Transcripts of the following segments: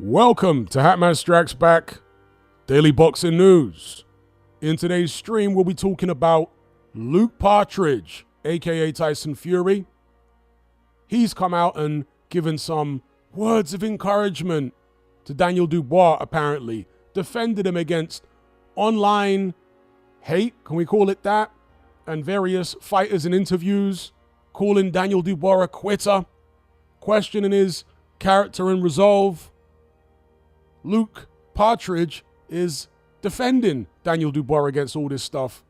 Welcome to Hatman Strikes Back, Daily Boxing News. In today's stream, we'll be talking about Luke Partridge, aka Tyson Fury. He's come out and given some words of encouragement to Daniel Dubois, apparently. Defended him against online hate, can we call it that? And various fighters in interviews, calling Daniel Dubois a quitter, questioning his character and resolve. Luke Partridge is defending Daniel Dubois against all this stuff,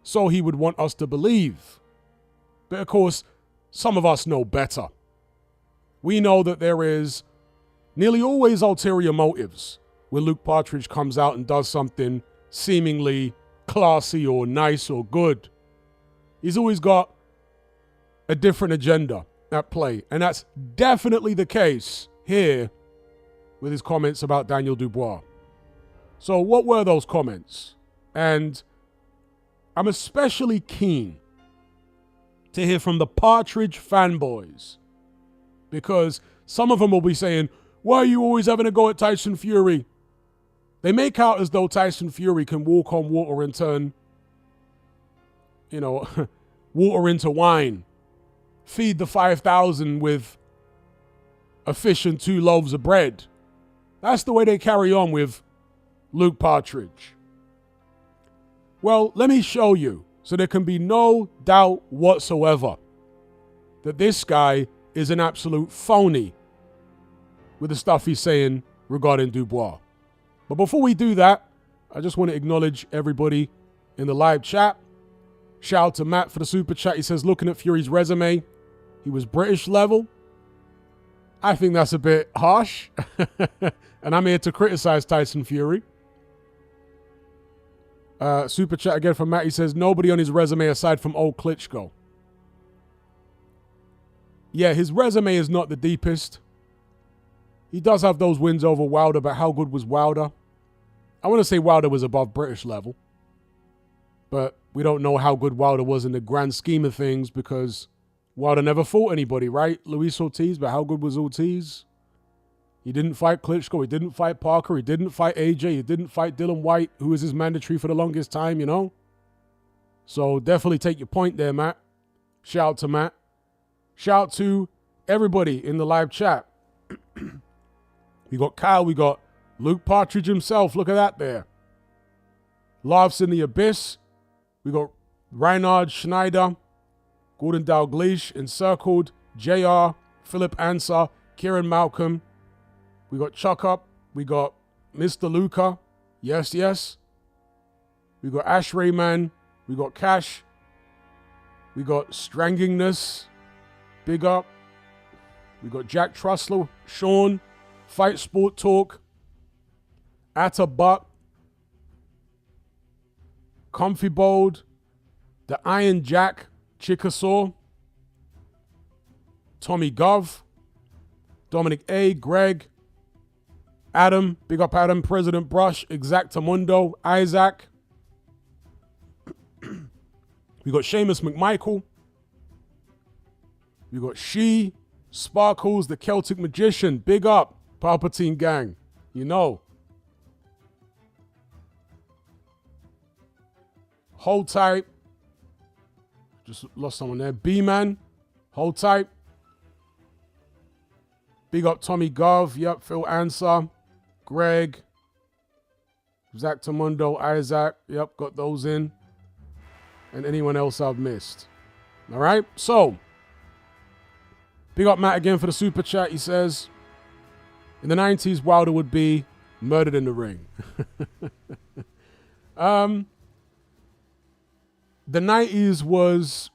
so he would want us to believe. But of course, some of us know better. We know that there is nearly always ulterior motives when Luke Partridge comes out and does something seemingly classy or nice or good. He's always got a different agenda at play, and that's definitely the case here with his comments about Daniel Dubois. So what were those comments? And I'm especially keen to hear from the Partridge fanboys, because some of them will be saying, why are you always having a go at Tyson Fury? They make out as though Tyson Fury can walk on water and turn, water into wine, feed the 5,000 with a fish and 2 loaves of bread. That's the way they carry on with Luke Partridge. Well, let me show you, so there can be no doubt whatsoever that this guy is an absolute phony with the stuff he's saying regarding Dubois. But before we do that, I just want to acknowledge everybody in the live chat. Shout out to Matt for the super chat. He says, looking at Fury's resume, he was British level. I think that's a bit harsh. And I'm here to criticize Tyson Fury. Super chat again from Matt. He says, nobody on his resume aside from old Klitschko. Yeah, his resume is not the deepest. He does have those wins over Wilder, but how good was Wilder? I want to say Wilder was above British level. But we don't know how good Wilder was in the grand scheme of things, because Wilder never fought anybody, right? Luis Ortiz, but how good was Ortiz? He didn't fight Klitschko. He didn't fight Parker. He didn't fight AJ. He didn't fight Dylan White, who was his mandatory for the longest time, So definitely take your point there, Matt. Shout out to Matt. Shout out to everybody in the live chat. We got Kyle. We got Luke Partridge himself. Look at that there. Laughs in the Abyss. We got Reinhard Schneider. Gordon Dalglish encircled. JR. Philip Ansar. Kieran Malcolm. We got Chuck Up. We got Mr. Luca. Yes, yes. We got Ash Rayman. We got Cash. We got Strangingness. Big up. We got Jack Truslow. Sean. Fight Sport Talk. Atta Buck. Comfy Bold. The Iron Jack. Chickasaw. Tommy Gov. Dominic A. Greg. Adam, big up Adam, President Brush, Exactamundo, Isaac. We got Seamus McMichael. We got She, Sparkles, the Celtic Magician, big up, Palpatine Gang, Hold tight. Just lost someone there. B-Man, hold tight. Big up Tommy Gov, yep, Phil Ansar. Greg, Zach Tamundo, Isaac, yep, got those in. And anyone else I've missed. All right, so, big up Matt again for the super chat. He says, in the 90s, Wilder would be murdered in the ring. The 90s was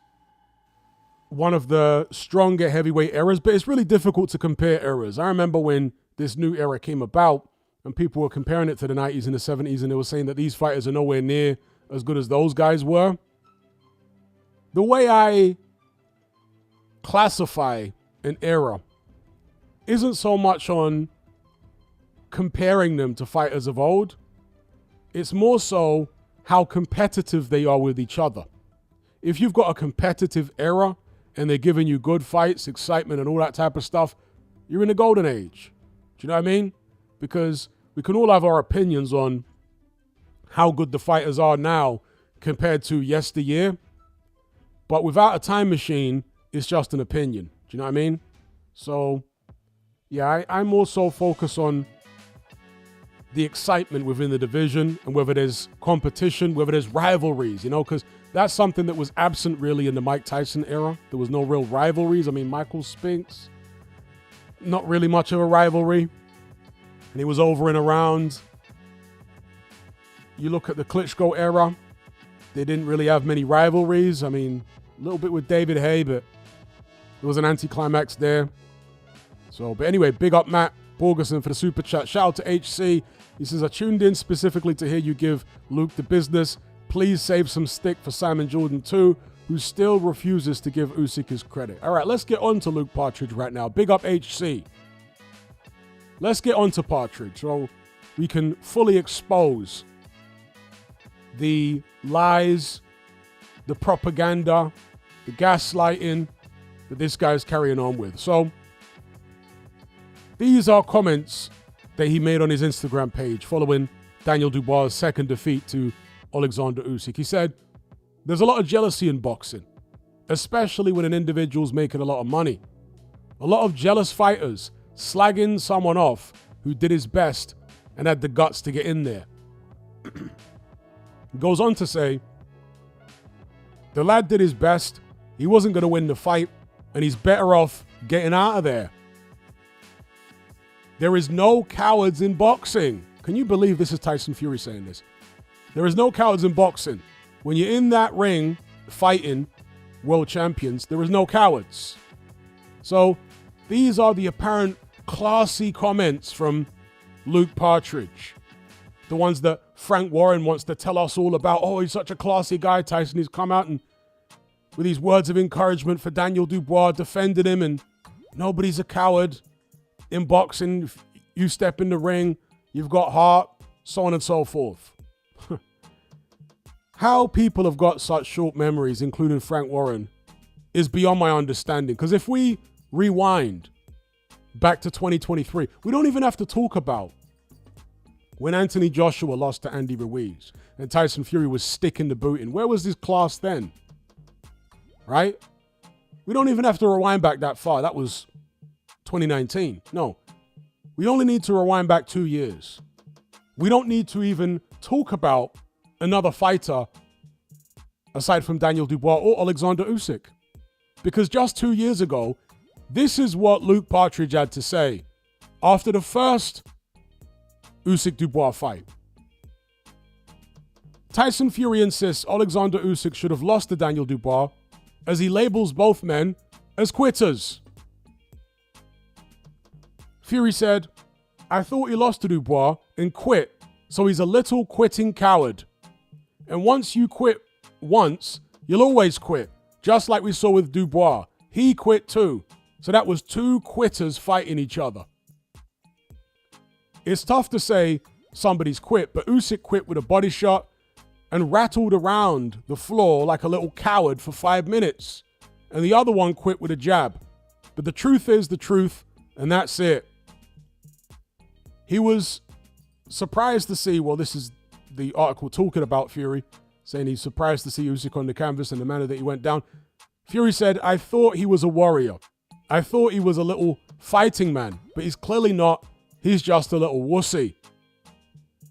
one of the stronger heavyweight eras, but it's really difficult to compare eras. I remember when this new era came about, and people were comparing it to the 90s and the 70s, and they were saying that these fighters are nowhere near as good as those guys were. The way I classify an era isn't so much on comparing them to fighters of old. It's more so how competitive they are with each other. If you've got a competitive era and they're giving you good fights, excitement, and all that type of stuff, you're in the golden age. Do you know what I mean? because we can all have our opinions on how good the fighters are now compared to yesteryear. But without a time machine, it's just an opinion. Do you know what I mean? So, yeah, I'm also focused on the excitement within the division and whether there's competition, whether there's rivalries, because that's something that was absent really in the Mike Tyson era. There was no real rivalries. I mean, Michael Spinks, not really much of a rivalry. And he was over and around. You look at the Klitschko era, they didn't really have many rivalries. I mean, a little bit with David Haye, but there was an anticlimax there. So, but anyway, big up Matt Borgerson for the super chat. Shout out to HC. He says, I tuned in specifically to hear you give Luke the business. Please save some stick for Simon Jordan too, who still refuses to give Usyk his credit. All right, let's get on to Luke Partridge right now. Big up HC. Let's get on to Partridge so we can fully expose the lies, the propaganda, the gaslighting that this guy's carrying on with. So, these are comments that he made on his Instagram page following Daniel Dubois' second defeat to Alexander Usyk. He said, there's a lot of jealousy in boxing, especially when an individual's making a lot of money. A lot of jealous fighters slagging someone off who did his best and had the guts to get in there. He goes on to say, the lad did his best. He wasn't going to win the fight, and he's better off getting out of there. There is no cowards in boxing. Can you believe this is Tyson Fury saying this? There is no cowards in boxing. When you're in that ring fighting world champions, there is no cowards. So these are the apparent classy comments from Luke Partridge. The ones that Frank Warren wants to tell us all about. Oh, he's such a classy guy, Tyson. He's come out and with these words of encouragement for Daniel Dubois, defended him, and nobody's a coward. In boxing, if you step in the ring, you've got heart, so on and so forth. How people have got such short memories, including Frank Warren, is beyond my understanding. Because if we rewind back to 2023, we don't even have to talk about when Anthony Joshua lost to Andy Ruiz and Tyson Fury was sticking the boot in. Where was this class then? Right? We don't even have to rewind back that far. That was 2019. No, we only need to rewind back 2 years. We don't need to even talk about another fighter aside from Daniel Dubois or Alexander Usyk. Because just 2 years ago, this is what Luke Partridge had to say after the first Usyk-Dubois fight. Tyson Fury insists Alexander Usyk should have lost to Daniel Dubois as he labels both men as quitters. Fury said, I thought he lost to Dubois and quit, so he's a little quitting coward. And once you quit once, you'll always quit, just like we saw with Dubois. He quit too, so that was two quitters fighting each other. It's tough to say somebody's quit, but Usyk quit with a body shot and rattled around the floor like a little coward for 5 minutes. And the other one quit with a jab. But the truth is the truth, and that's it. He was surprised to see, well, this is the article talking about Fury, saying he's surprised to see Usyk on the canvas and the manner that he went down. Fury said, I thought he was a warrior. I thought he was a little fighting man, but he's clearly not. He's just a little wussy.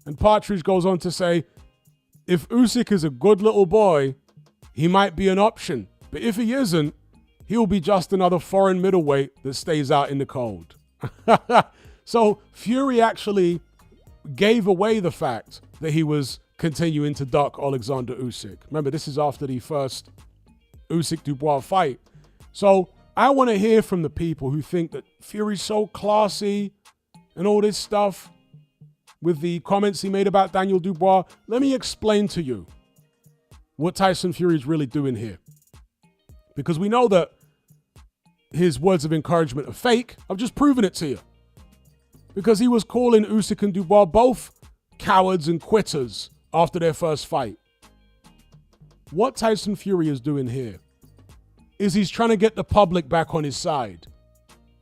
And Partridge goes on to say, if Usyk is a good little boy, he might be an option. But if he isn't, he'll be just another foreign middleweight that stays out in the cold. So Fury actually gave away the fact that he was continuing to duck Alexander Usyk. Remember, this is after the first Usyk-Dubois fight. So I want to hear from the people who think that Fury's so classy and all this stuff with the comments he made about Daniel Dubois. Let me explain to you what Tyson Fury is really doing here. Because we know that his words of encouragement are fake. I've just proven it to you. Because he was calling Usyk and Dubois both cowards and quitters after their first fight. What Tyson Fury is doing here is he's trying to get the public back on his side.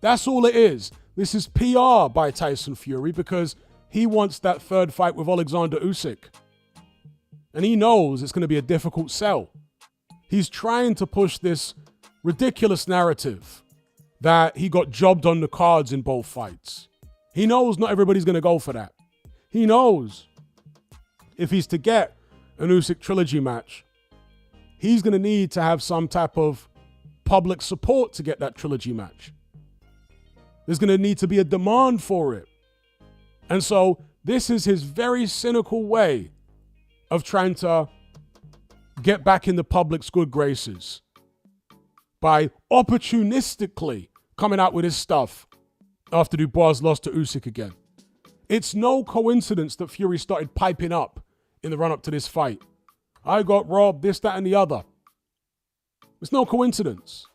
That's all it is. This is PR by Tyson Fury because he wants that third fight with Alexander Usyk. And he knows it's going to be a difficult sell. He's trying to push this ridiculous narrative that he got jobbed on the cards in both fights. He knows not everybody's going to go for that. He knows if he's to get an Usyk trilogy match, he's going to need to have some type of public support to get that trilogy match. There's going to need to be a demand for it. And so this is his very cynical way of trying to get back in the public's good graces by opportunistically coming out with his stuff after Dubois lost to Usyk again. It's no coincidence that Fury started piping up in the run-up to this fight. I got robbed, this, that, and the other. It's no coincidence.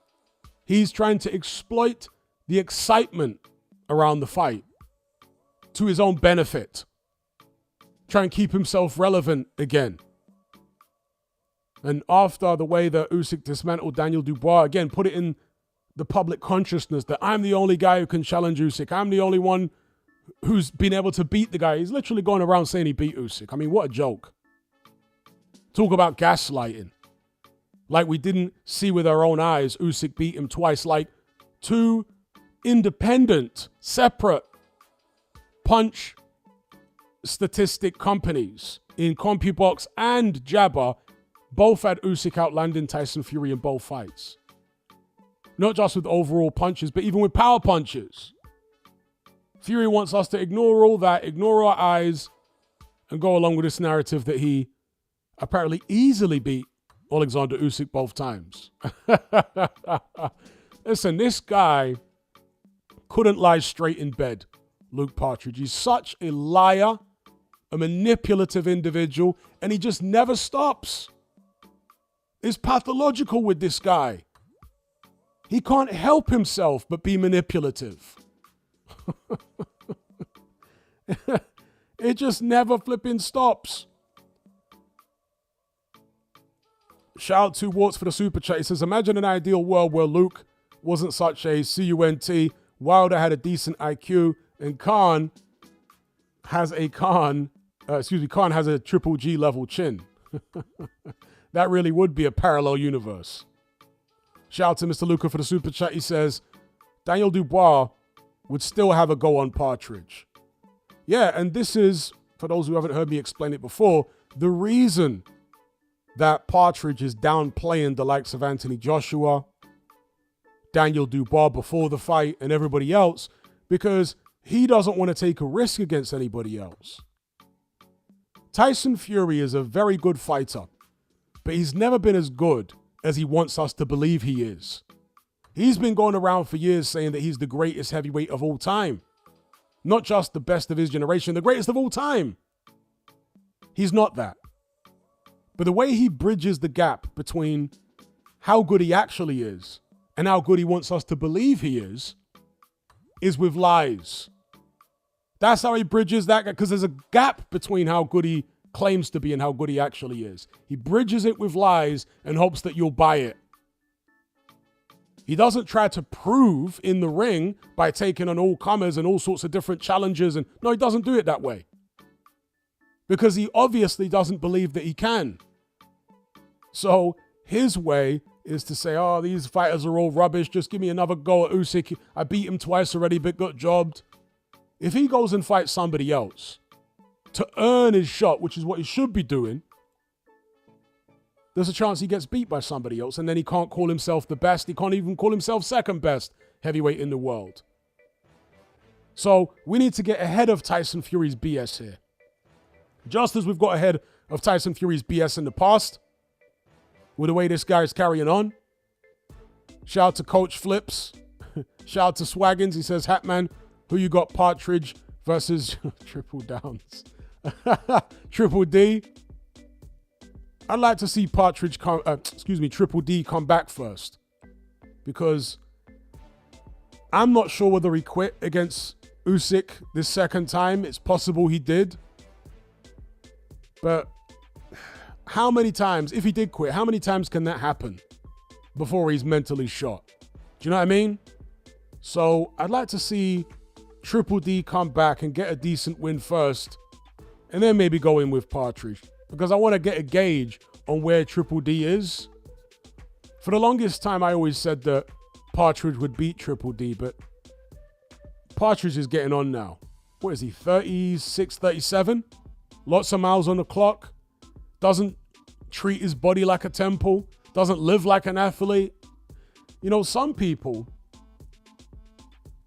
He's trying to exploit the excitement around the fight to his own benefit. Try and keep himself relevant again. And after the way that Usyk dismantled Daniel Dubois, again, put it in the public consciousness that I'm the only guy who can challenge Usyk. I'm the only one who's been able to beat the guy. He's literally going around saying he beat Usyk. I mean, what a joke. Talk about gaslighting. Like we didn't see with our own eyes Usyk beat him twice. Like two independent, separate punch statistic companies in CompuBox and Jabber both had Usyk outlanding Tyson Fury in both fights. Not just with overall punches, but even with power punches. Fury wants us to ignore all that, ignore our eyes, and go along with this narrative that he apparently easily beat Alexander Usyk both times. Listen, this guy couldn't lie straight in bed, Luke Partridge. He's such a liar, a manipulative individual, and he just never stops. It's pathological with this guy. He can't help himself but be manipulative. It just never flipping stops. Shout out to Warts for the super chat. He says, imagine an ideal world where Luke wasn't such a CUNT, Wilder had a decent IQ, and Khan has a Khan has a triple G level chin. That really would be a parallel universe. Shout out to Mr. Luca for the super chat. He says, Daniel Dubois would still have a go on Partridge. Yeah, and this is, for those who haven't heard me explain it before, the reason that Partridge is downplaying the likes of Anthony Joshua, Daniel Dubois before the fight, and everybody else, because he doesn't want to take a risk against anybody else. Tyson Fury is a very good fighter, but he's never been as good as he wants us to believe he is. He's been going around for years saying that he's the greatest heavyweight of all time. Not just the best of his generation, the greatest of all time. He's not that. But the way he bridges the gap between how good he actually is and how good he wants us to believe he is with lies. That's how he bridges that gap, because there's a gap between how good he claims to be and how good he actually is. He bridges it with lies and hopes that you'll buy it. He doesn't try to prove in the ring by taking on all comers and all sorts of different challenges. And no, he doesn't do it that way. Because he obviously doesn't believe that he can. So his way is to say, oh, these fighters are all rubbish. Just give me another go at Usyk. I beat him twice already, but got jobbed. If he goes and fights somebody else to earn his shot, which is what he should be doing, there's a chance he gets beat by somebody else, and then he can't call himself the best. He can't even call himself second best heavyweight in the world. So we need to get ahead of Tyson Fury's BS here. Just as we've got ahead of Tyson Fury's BS in the past, with the way this guy is carrying on. Shout out to Coach Flips. Shout out to Swaggins. He says, Hatman, who you got, Partridge versus Triple Downs? Triple D. I'd like to see Triple D come back first, because I'm not sure whether he quit against Usyk this second time. It's possible he did. But how many times, if he did quit, how many times can that happen before he's mentally shot? Do you know what I mean? So I'd like to see Triple D come back and get a decent win first, and then maybe go in with Partridge, because I want to get a gauge on where Triple D is. For the longest time, I always said that Partridge would beat Triple D, but Partridge is getting on now. What is he, 36, 37? Lots of miles on the clock. Doesn't treat his body like a temple. Doesn't live like an athlete. You know, some people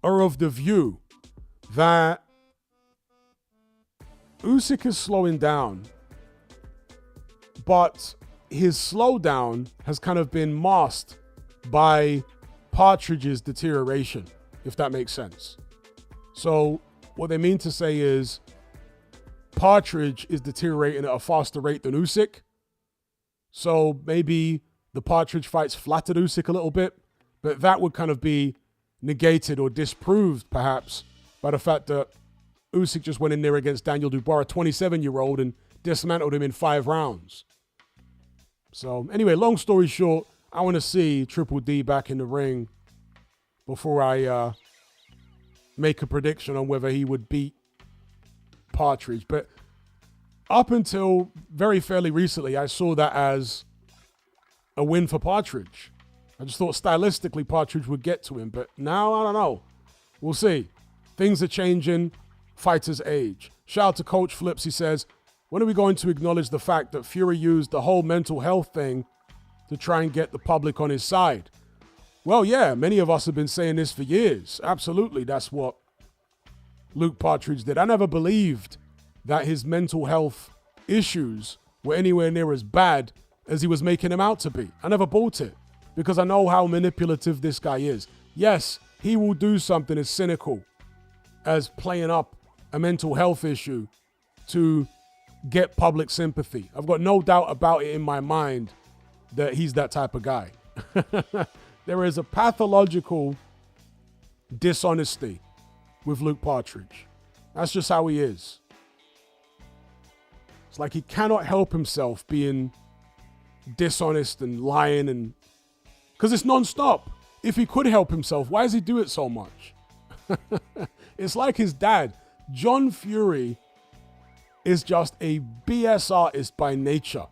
are of the view that Usyk is slowing down, but his slowdown has kind of been masked by Partridge's deterioration, if that makes sense. So what they mean to say is Partridge is deteriorating at a faster rate than Usyk. So maybe the Partridge fights flattered Usyk a little bit, but that would kind of be negated or disproved perhaps by the fact that Usyk just went in there against Daniel Dubois, a 27-year-old, and dismantled him in 5 rounds. So anyway, long story short, I want to see Triple D back in the ring before I make a prediction on whether he would beat Partridge. But up until very fairly recently, I saw that as a win for Partridge. I just thought stylistically Partridge would get to him, but now I don't know. We'll see. Things are changing. Fighters age. Shout out to Coach Flips. He says, when are we going to acknowledge the fact that Fury used the whole mental health thing to try and get the public on his side? Well, yeah, many of us have been saying this for years. Absolutely, that's what Luke Partridge did. I never believed that his mental health issues were anywhere near as bad as he was making them out to be. I never bought it because I know how manipulative this guy is. Yes, he will do something as cynical as playing up a mental health issue to get public sympathy. I've got no doubt about it in my mind that he's that type of guy. There is a pathological dishonesty with Luke Partridge. That's just how he is. It's like he cannot help himself being dishonest and lying, and because it's non-stop. If he could help himself, why does he do it so much? It's like his dad. John Fury is just a BS artist by nature.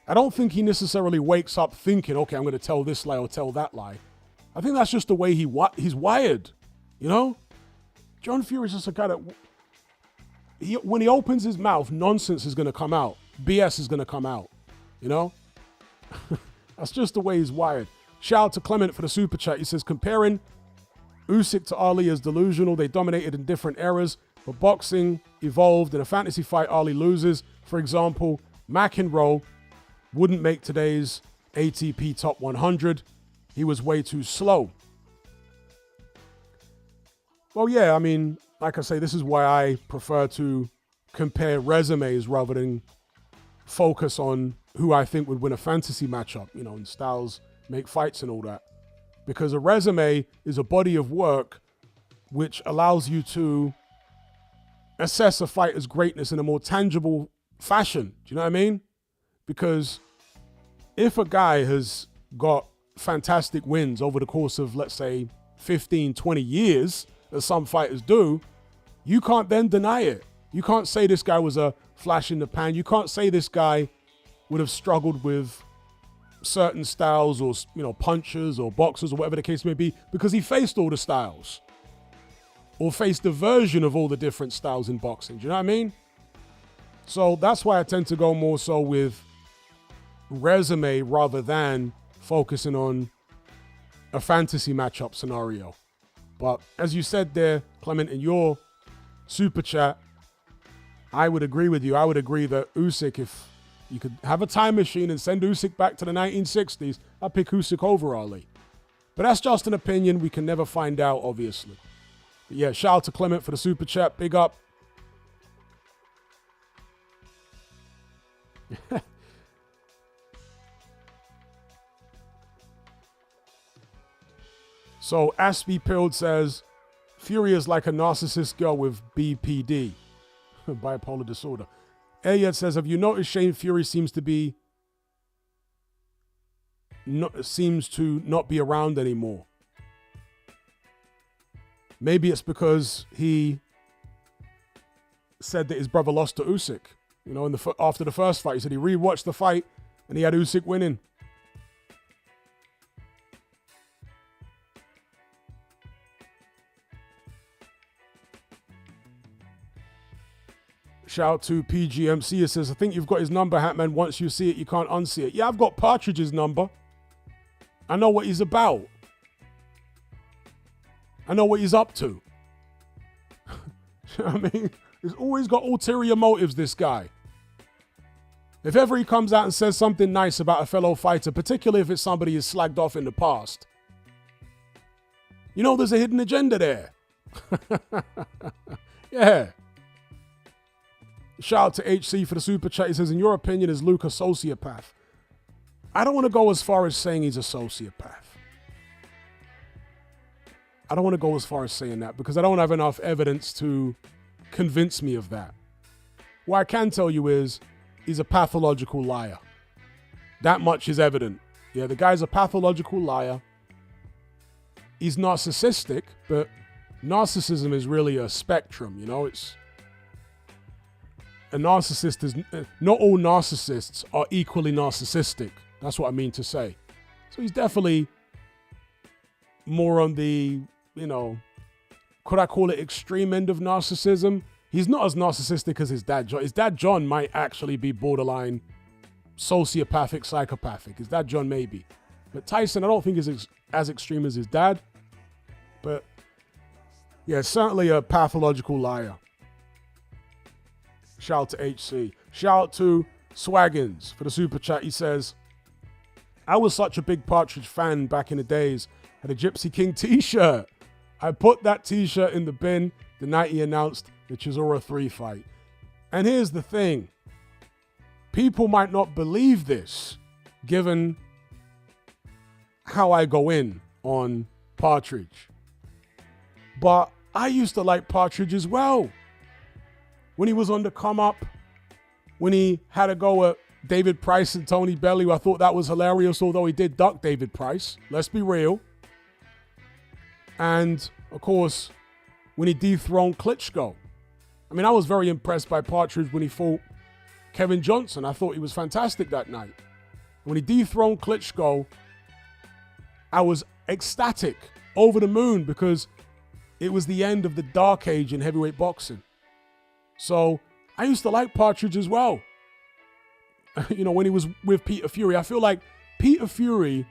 I don't think he necessarily wakes up thinking, okay, I'm going to tell this lie or tell that lie. I think that's just the way he's wired, you know? John Fury is just a guy that, when he opens his mouth, nonsense is going to come out. BS is going to come out, you know? That's just the way he's wired. Shout out to Clement for the super chat. He says, comparing Usyk to Ali is delusional. They dominated in different eras, but boxing evolved. In a fantasy fight, Ali loses. For example, McEnroe wouldn't make today's ATP Top 100. He was way too slow. Well, yeah, I mean, like I say, this is why I prefer to compare resumes rather than focus on who I think would win a fantasy matchup, you know, and styles make fights and all that. Because a resume is a body of work which allows you to assess a fighter's greatness in a more tangible fashion. Do you know what I mean? Because if a guy has got fantastic wins over the course of, let's say, 15, 20 years, as some fighters do, you can't then deny it. You can't say this guy was a flash in the pan. You can't say this guy would have struggled with certain styles or, you know, punchers or boxers or whatever the case may be, because he faced all the styles or faced a version of all the different styles in boxing. Do you know what I mean? So that's why I tend to go more so with resume rather than focusing on a fantasy matchup scenario. But as you said there, Clement, in your super chat, I would agree with you. I would agree that Usyk, if you could have a time machine and send Usyk back to the 1960s, I'd pick Usyk over Ali. But that's just an opinion. We can never find out, obviously. But yeah, shout out to Clement for the super chat. Big up. So Aspie Pilled says, Fury is like a narcissist girl with BPD, bipolar disorder. Elliot says, have you noticed Shane Fury seems to not be around anymore? Maybe it's because he said that his brother lost to Usyk. You know, after the first fight, he said he rewatched the fight and he had Usyk winning. Shout out to PGMC. It says, I think you've got his number, Hatman. Once you see it, you can't unsee it. Yeah, I've got Partridge's number. I know what he's about. I know what he's up to. I mean, he's always got ulterior motives, this guy. If ever he comes out and says something nice about a fellow fighter, particularly if it's somebody he's slagged off in the past, you know there's a hidden agenda there. Yeah. Shout out to HC for the super chat. He says, in your opinion, is Luke a sociopath? I don't want to go as far as saying he's a sociopath. I don't want to go as far as saying that because I don't have enough evidence to convince me of that. What I can tell you is he's a pathological liar. That much is evident. Yeah, the guy's a pathological liar. He's narcissistic, but narcissism is really a spectrum, you know? It's a narcissist is not all narcissists are equally narcissistic. That's what I mean to say. So he's definitely more on the, you know, could I call it extreme end of narcissism? He's not as narcissistic as his dad John. His dad John might actually be borderline sociopathic, psychopathic. His dad John maybe. But Tyson I don't think is as extreme as his dad. But yeah, certainly a pathological liar. Shout out to HC. Shout out to Swaggins for the super chat. He says, I was such a big Partridge fan back in the days. Had a Gypsy King t-shirt. I put that t-shirt in the bin the night he announced the Chisora 3 fight. And here's the thing. People might not believe this, given how I go in on Partridge. But I used to like Partridge as well. When he was on the come up, when he had a go at David Price and Tony Bellew, I thought that was hilarious, although he did duck David Price. Let's be real. And, of course, when he dethroned Klitschko. I mean, I was very impressed by Partridge when he fought Kevin Johnson. I thought he was fantastic that night. When he dethroned Klitschko, I was ecstatic, over the moon, because it was the end of the dark age in heavyweight boxing. So I used to like Partridge as well. You know, when he was with Peter Fury, I feel like Peter Fury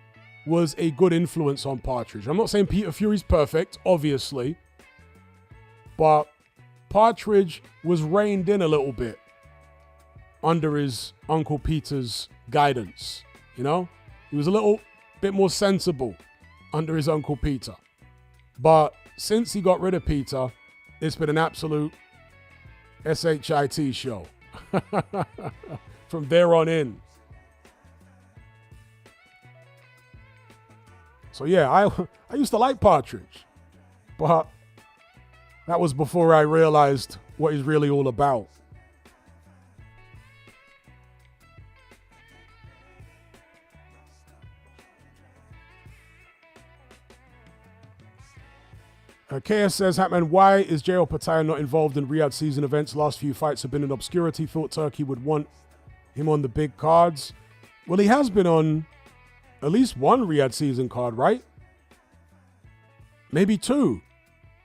was a good influence on Partridge. I'm not saying Peter Fury's perfect, obviously, but Partridge was reined in a little bit under his Uncle Peter's guidance. You know, he was a little bit more sensible under his Uncle Peter. But since he got rid of Peter, it's been an absolute SHIT show from there on in. So yeah, I used to like Partridge, but that was before I realized what he's really all about. KS says, Hatman, why is J.O. Pataya not involved in Riyadh season events? Last few fights have been in obscurity. Thought Turkey would want him on the big cards. Well, he has been on at least one Riyadh season card, right? Maybe two.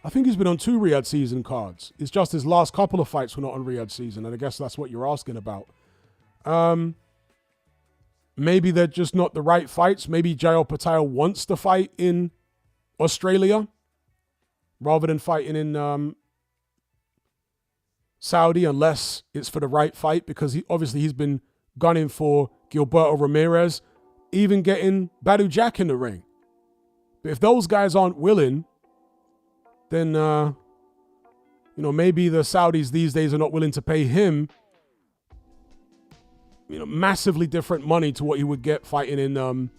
I think he's been on 2 Riyadh season cards. It's just his last couple of fights were not on Riyadh season, and I guess that's what you're asking about. Maybe they're just not the right fights. Maybe J.O. Pataya wants to fight in Australia rather than fighting in Saudi, unless it's for the right fight, because he's been gunning for Gilberto Ramirez, even getting Badu Jack in the ring. But if those guys aren't willing, then, maybe the Saudis these days are not willing to pay him, massively different money to what he would get fighting in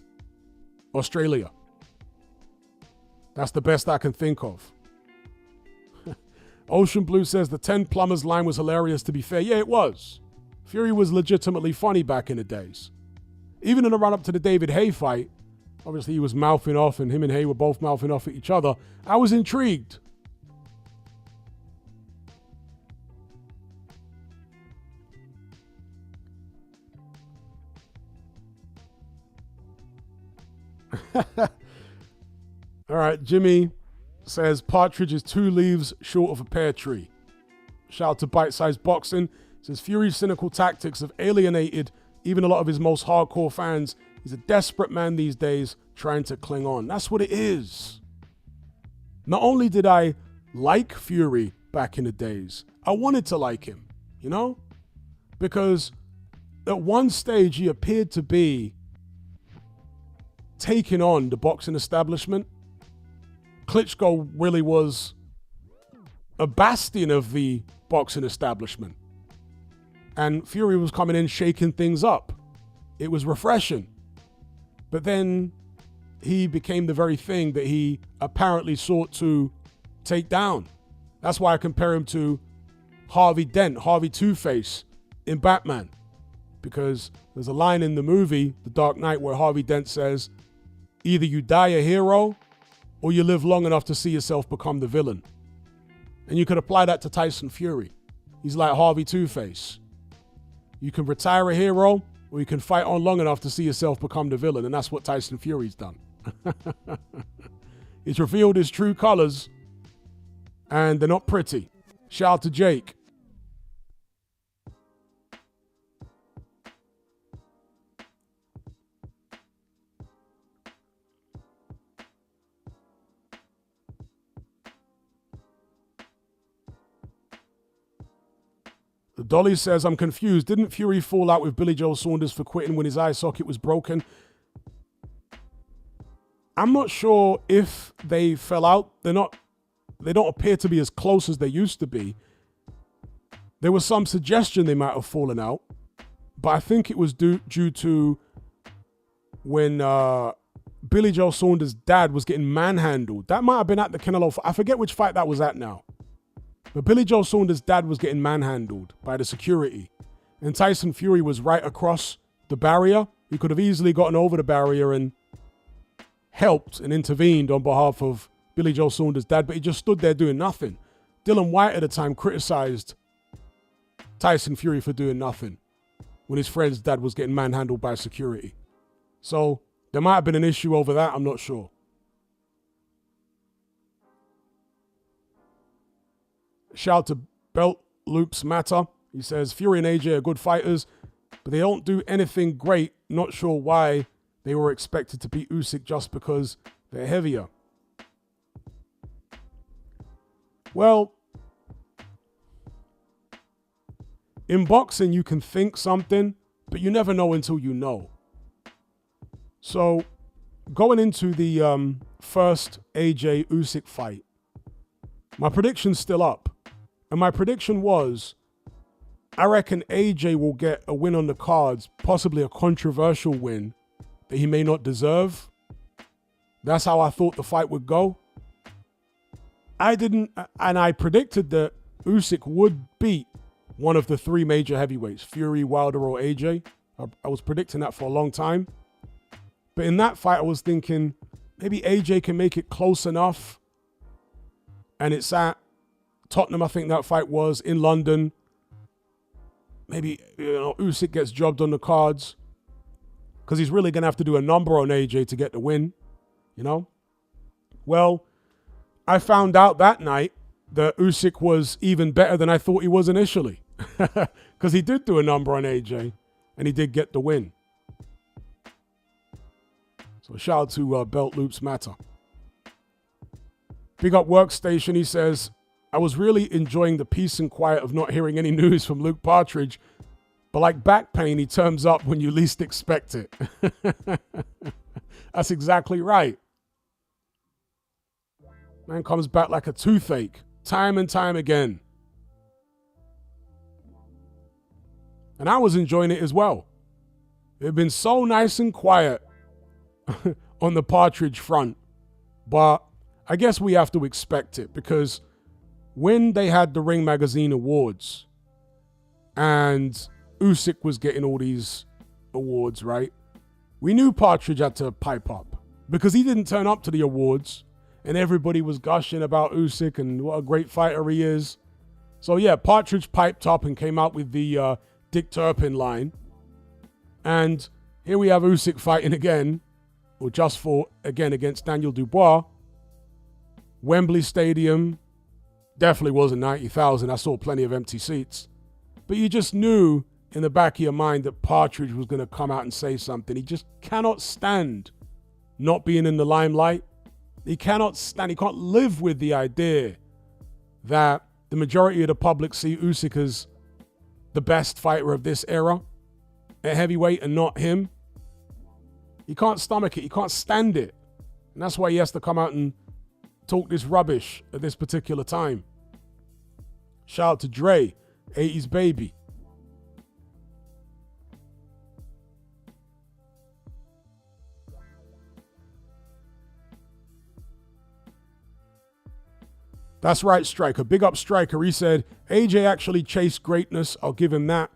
Australia. That's the best I can think of. Ocean Blue says the 10 plumbers line was hilarious, to be fair. Yeah, it was. Fury was legitimately funny back in the days. Even in the run-up to the David Haye fight, obviously he was mouthing off and him and Haye were both mouthing off at each other. I was intrigued. All right, Jimmy says Partridge is 2 leaves short of a pear tree. Shout out to Bite Size Boxing. Says Fury's cynical tactics have alienated even a lot of his most hardcore fans. He's a desperate man these days trying to cling on. That's what it is. Not only did I like Fury back in the days, I wanted to like him, you know? Because at one stage he appeared to be taking on the boxing establishment. Klitschko really was a bastion of the boxing establishment. And Fury was coming in shaking things up. It was refreshing. But then he became the very thing that he apparently sought to take down. That's why I compare him to Harvey Dent, Harvey Two-Face in Batman. Because there's a line in the movie, The Dark Knight, where Harvey Dent says, either you die a hero or you live long enough to see yourself become the villain. And you could apply that to Tyson Fury. He's like Harvey Two-Face. You can retire a hero or you can fight on long enough to see yourself become the villain. And that's what Tyson Fury's done. He's revealed his true colors and they're not pretty. Shout out to Jake. Dolly says, I'm confused. Didn't Fury fall out with Billy Joe Saunders for quitting when his eye socket was broken? I'm not sure if they fell out. They don't appear to be as close as they used to be. There was some suggestion they might have fallen out, but I think it was due to when Billy Joe Saunders' dad was getting manhandled. That might have been at the Canelo fight. I forget which fight that was at now. But Billy Joe Saunders' dad was getting manhandled by the security. And Tyson Fury was right across the barrier. He could have easily gotten over the barrier and helped and intervened on behalf of Billy Joe Saunders' dad, but he just stood there doing nothing. Dylan White at the time criticized Tyson Fury for doing nothing when his friend's dad was getting manhandled by security. So there might have been an issue over that, I'm not sure. Shout out to Belt Loops Matter. He says, Fury and AJ are good fighters, but they don't do anything great. Not sure why they were expected to beat Usyk just because they're heavier. Well, in boxing, you can think something, but you never know until you know. So, going into the first AJ Usyk fight, my prediction's still up. And my prediction was, I reckon AJ will get a win on the cards, possibly a controversial win that he may not deserve. That's how I thought the fight would go. I predicted that Usyk would beat one of the 3 major heavyweights, Fury, Wilder, or AJ. I was predicting that for a long time. But in that fight, I was thinking maybe AJ can make it close enough. And it's at Tottenham, I think that fight was, in London. Maybe, Usyk gets jobbed on the cards because he's really going to have to do a number on AJ to get the win, Well, I found out that night that Usyk was even better than I thought he was initially because he did do a number on AJ and he did get the win. So shout out to Belt Loops Matter. Big up Workstation, he says, I was really enjoying the peace and quiet of not hearing any news from Luke Partridge, but like back pain, he turns up when you least expect it. That's exactly right. Man comes back like a toothache, time and time again. And I was enjoying it as well. It had been so nice and quiet on the Partridge front, but I guess we have to expect it because when they had the Ring Magazine Awards and Usyk was getting all these awards, right? We knew Partridge had to pipe up because he didn't turn up to the awards and everybody was gushing about Usyk and what a great fighter he is. So yeah, Partridge piped up and came out with the Dick Turpin line. And here we have Usyk fighting again. or just fought again against Daniel Dubois, Wembley Stadium definitely wasn't 90,000. I saw plenty of empty seats. But you just knew in the back of your mind that Partridge was going to come out and say something. He just cannot stand not being in the limelight. He cannot live with the idea that the majority of the public see Usyk as the best fighter of this era at heavyweight and not him. He can't stomach it. He can't stand it. And that's why he has to come out and talk this rubbish at this particular time. Shout out to Dre, 80s baby. That's right, Striker. Big up Striker. He said, AJ actually chased greatness. I'll give him that.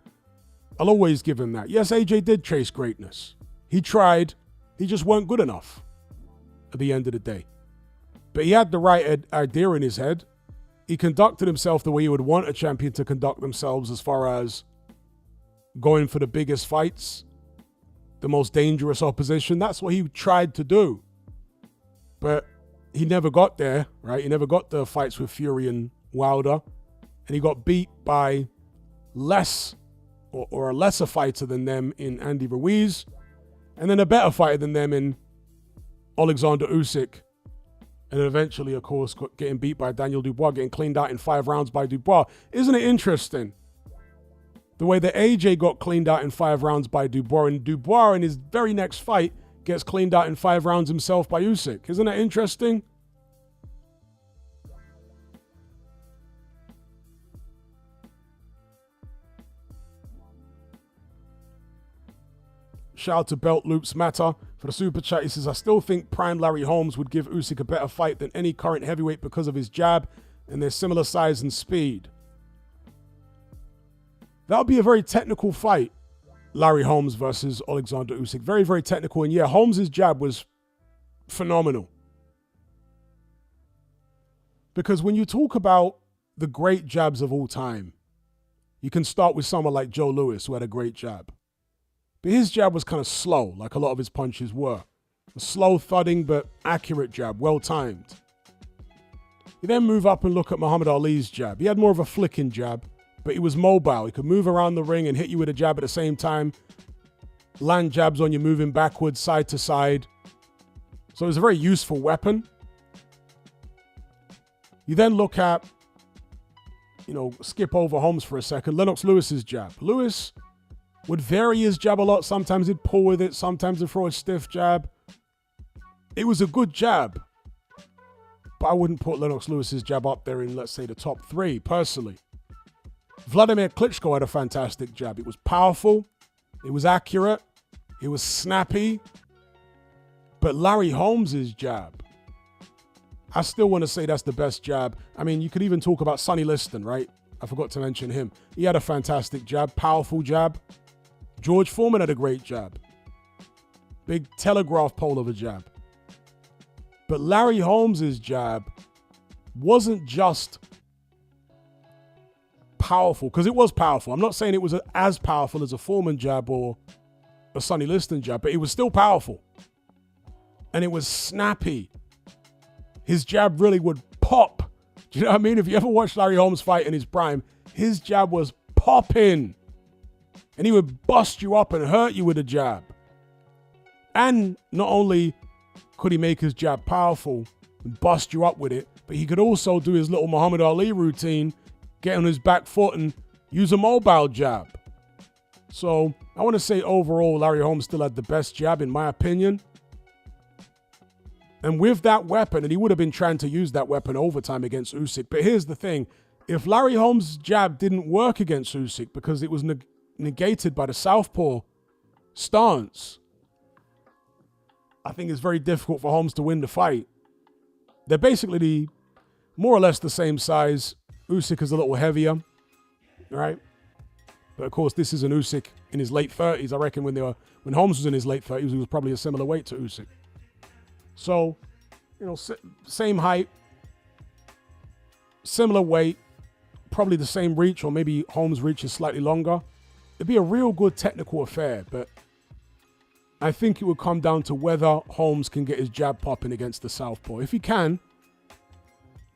I'll always give him that. Yes, AJ did chase greatness. He tried. He just weren't good enough at the end of the day. But he had the right idea in his head. He conducted himself the way you would want a champion to conduct themselves as far as going for the biggest fights, the most dangerous opposition. That's what he tried to do. But he never got there, right? He never got the fights with Fury and Wilder. And he got beat by less or a lesser fighter than them in Andy Ruiz. And then a better fighter than them in Alexander Usyk. And then eventually, of course, getting beat by Daniel Dubois, getting cleaned out in 5 rounds by Dubois. Isn't it interesting? The way that AJ got cleaned out in 5 rounds by Dubois, and Dubois in his very next fight gets cleaned out in 5 rounds himself by Usyk. Isn't that interesting? Shout out to Belt Loops Matter for the super chat. He says, I still think prime Larry Holmes would give Usyk a better fight than any current heavyweight because of his jab and their similar size and speed. That would be a very technical fight, Larry Holmes versus Alexander Usyk. Very, very technical. And yeah, Holmes' jab was phenomenal. Because when you talk about the great jabs of all time, you can start with someone like Joe Louis, who had a great jab. But his jab was kind of slow, like a lot of his punches were. A slow, thudding, but accurate jab, well-timed. You then move up and look at Muhammad Ali's jab. He had more of a flicking jab, but he was mobile. He could move around the ring and hit you with a jab at the same time. Land jabs on you moving backwards, side to side. So it was a very useful weapon. You then look at, skip over Holmes for a second, Lennox Lewis's jab. Lewis would vary his jab a lot. Sometimes he'd pull with it. Sometimes he'd throw a stiff jab. It was a good jab. But I wouldn't put Lennox Lewis's jab up there in, let's say, the top 3, personally. Vladimir Klitschko had a fantastic jab. It was powerful. It was accurate. It was snappy. But Larry Holmes' jab, I still want to say that's the best jab. I mean, you could even talk about Sonny Liston, right? I forgot to mention him. He had a fantastic jab, powerful jab. George Foreman had a great jab. Big telegraph pole of a jab. But Larry Holmes' jab wasn't just powerful, because it was powerful. I'm not saying it was as powerful as a Foreman jab or a Sonny Liston jab, but it was still powerful. And it was snappy. His jab really would pop. Do you know what I mean? If you ever watched Larry Holmes fight in his prime, his jab was popping. And he would bust you up and hurt you with a jab. And not only could he make his jab powerful and bust you up with it, but he could also do his little Muhammad Ali routine, get on his back foot and use a mobile jab. So I want to say overall, Larry Holmes still had the best jab in my opinion. And with that weapon, and he would have been trying to use that weapon overtime against Usyk. But here's the thing. If Larry Holmes' jab didn't work against Usyk because it was negated by the southpaw stance, I think it's very difficult for Holmes to win the fight. They're basically more or less the same size. Usyk is a little heavier, right? But of course, this is an Usyk in his late 30s. I reckon when Holmes was in his late 30s, he was probably a similar weight to Usyk. So, same height, similar weight, probably the same reach, or maybe Holmes' reach is slightly longer. It'd be a real good technical affair, but I think it would come down to whether Holmes can get his jab popping against the southpaw. If he can,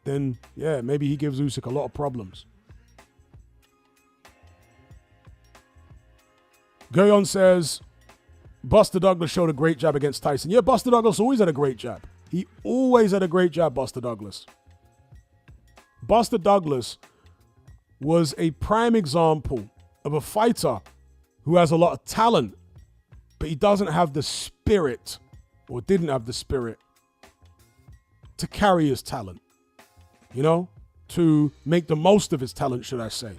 then yeah, maybe he gives Usyk a lot of problems. Guyon says, Buster Douglas showed a great jab against Tyson. Yeah, Buster Douglas always had a great jab. He always had a great jab, Buster Douglas. Buster Douglas was a prime example of a fighter who has a lot of talent, but he doesn't have the spirit, or didn't have the spirit, to carry his talent, you know, to make the most of his talent, should I say.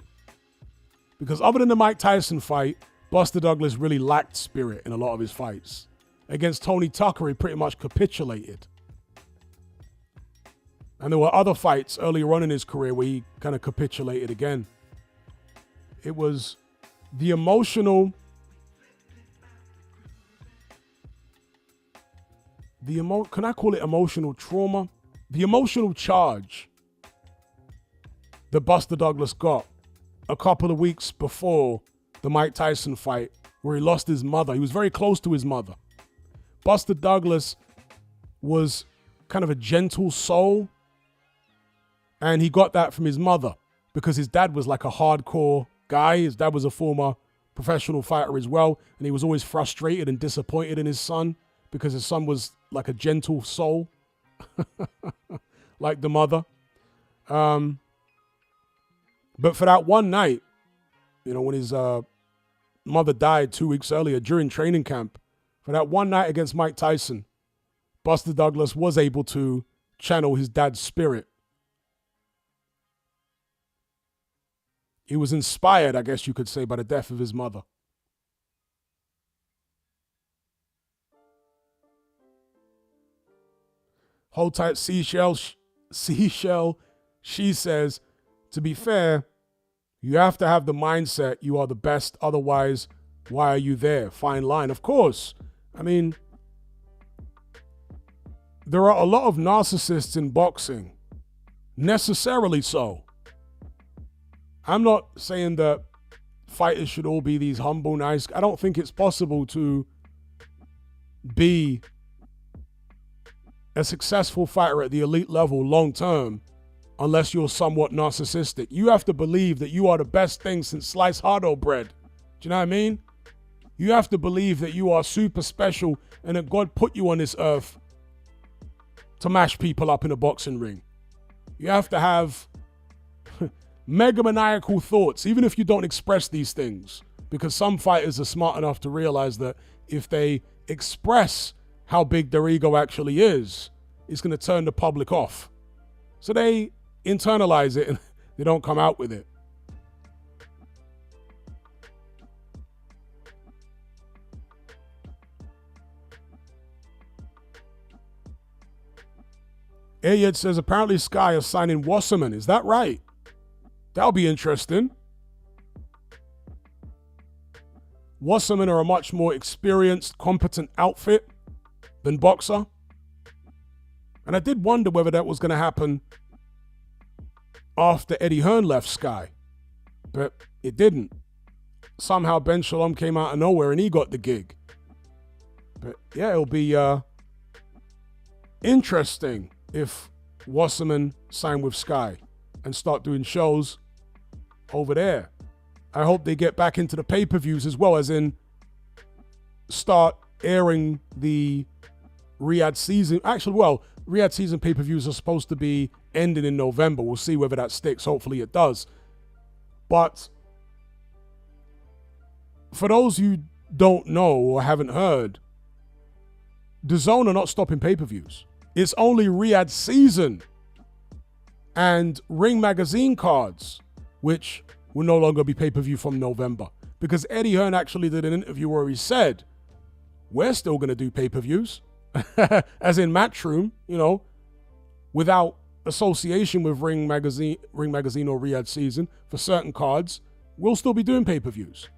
Because other than the Mike Tyson fight, Buster Douglas really lacked spirit in a lot of his fights. Against Tony Tucker, he pretty much capitulated. And there were other fights earlier on in his career where he kind of capitulated again. It was the emotional... can I call it emotional trauma? The emotional charge that Buster Douglas got a couple of weeks before the Mike Tyson fight, where he lost his mother. He was very close to his mother. Buster Douglas was kind of a gentle soul, and he got that from his mother because his dad was like a hardcore guy. His dad was a former professional fighter as well, and he was always frustrated and disappointed in his son because his son was like a gentle soul, like the mother. But for that one night, you know, when his mother died 2 weeks earlier during training camp, for that one night against Mike Tyson, Buster Douglas was able to channel his dad's spirit. He was inspired, I guess you could say, by the death of his mother. Hold tight, Seashell. She says, to be fair, you have to have the mindset you are the best. Otherwise, why are you there? Fine line. Of course. I mean, there are a lot of narcissists in boxing. Necessarily so. I'm not saying that fighters should all be these humble, nice. I don't think it's possible to be a successful fighter at the elite level long term unless you're somewhat narcissistic. You have to believe that you are the best thing since sliced hard-dough bread. Do you know what I mean? You have to believe that you are super special and that God put you on this earth to mash people up in a boxing ring. You have to have megamaniacal thoughts, even if you don't express these things, because some fighters are smart enough to realize that if they express how big their ego actually is, it's going to turn the public off. So they internalize it and they don't come out with it. Ayed says, apparently Sky is signing Wasserman. Is that right? That'll be interesting. Wasserman are a much more experienced, competent outfit than Boxer. And I did wonder whether that was going to happen after Eddie Hearn left Sky. But it didn't. Somehow Ben Shalom came out of nowhere and he got the gig. But yeah, it'll be interesting if Wasserman signed with Sky and start doing shows over there. I hope they get back into the pay-per-views as well, as in start airing the Riyadh season. Actually, well, Riyadh season pay-per-views are supposed to be ending in November. We'll see whether that sticks. Hopefully it does. But for those who don't know or haven't heard, DAZN are not stopping pay-per-views. It's only Riyadh season and Ring Magazine cards, which will no longer be pay-per-view from November. Because Eddie Hearn actually did an interview where he said, we're still going to do pay-per-views. As in Matchroom, you know, without association with Ring Magazine or Riyadh season for certain cards, we'll still be doing pay-per-views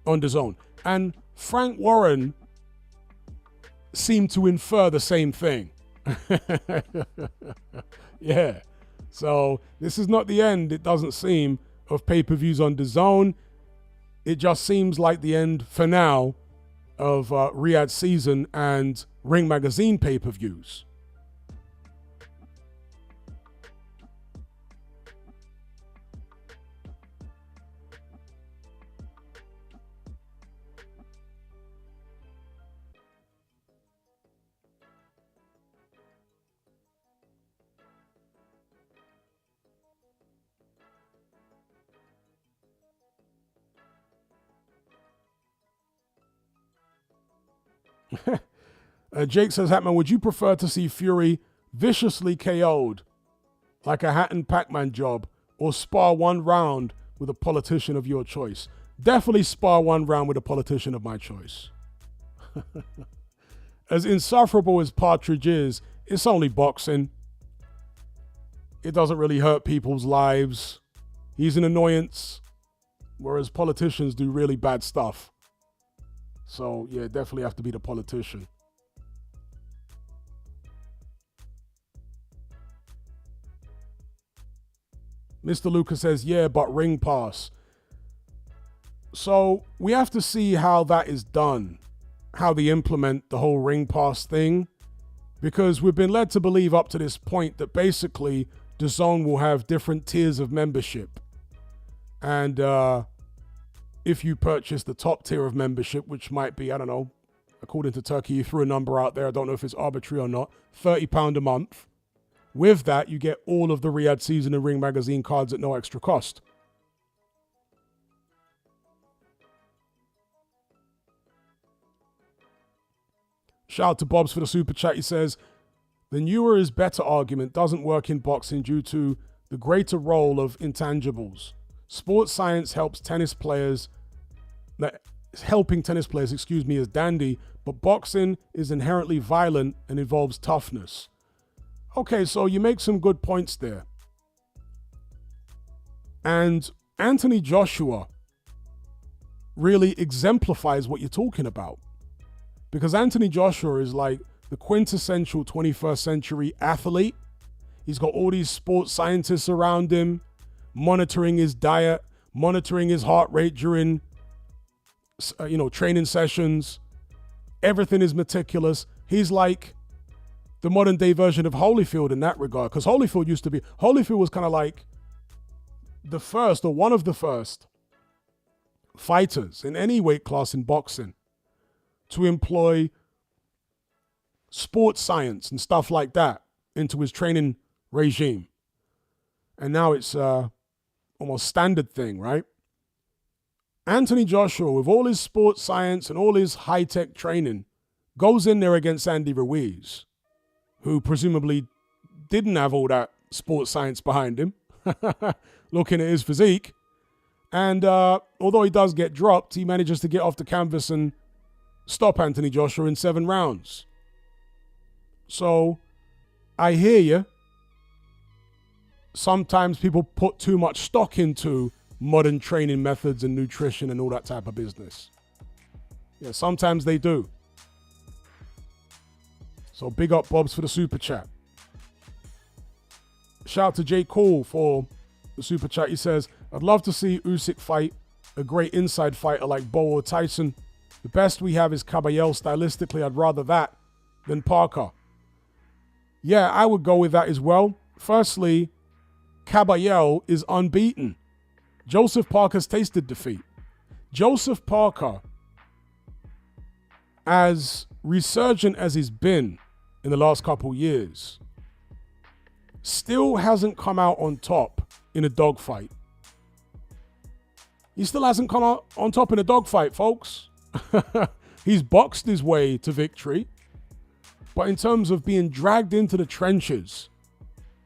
on DAZN. And Frank Warren seemed to infer the same thing. Yeah. So this is not the end, it doesn't seem, of pay-per-views on DAZN. It just seems like the end, for now, of Riyadh Season and Ring Magazine pay-per-views. Jake says, Hatman, would you prefer to see Fury viciously KO'd like a Hat and Pac-Man job, or spar one round with a politician of your choice? Definitely spar one round with a politician of my choice. As insufferable as Partridge is, it's only boxing. It doesn't really hurt people's lives. He's an annoyance, whereas politicians do really bad stuff. So, yeah, definitely have to be the politician. Mr. Lucas says, yeah, but ring pass. So we have to see how that is done, how they implement the whole ring pass thing, because we've been led to believe up to this point that basically DAZN will have different tiers of membership. And if you purchase the top tier of membership, which might be, I don't know, according to Turkey, you threw a number out there, I don't know if it's arbitrary or not, £30 a month. With that, you get all of the Riyadh Season and Ring Magazine cards at no extra cost. Shout out to Bobs for the super chat. He says, the newer is better argument doesn't work in boxing due to the greater role of intangibles. Sports science helping tennis players, is dandy, but boxing is inherently violent and involves toughness. Okay, so you make some good points there. And Anthony Joshua really exemplifies what you're talking about. Because Anthony Joshua is like the quintessential 21st century athlete. He's got all these sports scientists around him, monitoring his diet, monitoring his heart rate during, training sessions. Everything is meticulous. He's like the modern day version of Holyfield in that regard. Because Holyfield was kind of like the first, or one of the first fighters in any weight class in boxing to employ sports science and stuff like that into his training regime. And now it's almost standard thing, right? Anthony Joshua, with all his sports science and all his high-tech training, goes in there against Andy Ruiz, who presumably didn't have all that sports science behind him, looking at his physique. And although he does get dropped, he manages to get off the canvas and stop Anthony Joshua in 7 rounds. So, I hear you. Sometimes people put too much stock into modern training methods and nutrition and all that type of business. Yeah, sometimes they do. So big up Bobs for the super chat. Shout out to J. Cole for the super chat. He says, I'd love to see Usyk fight a great inside fighter like Bo or Tyson. The best we have is Caballero. Stylistically, I'd rather that than Parker. Yeah, I would go with that as well. Firstly, Caballero is unbeaten. Joseph Parker's tasted defeat. Joseph Parker, as resurgent as he's been in the last couple years, still hasn't come out on top in a dogfight. He still hasn't come out on top in a dogfight, folks. He's boxed his way to victory. But in terms of being dragged into the trenches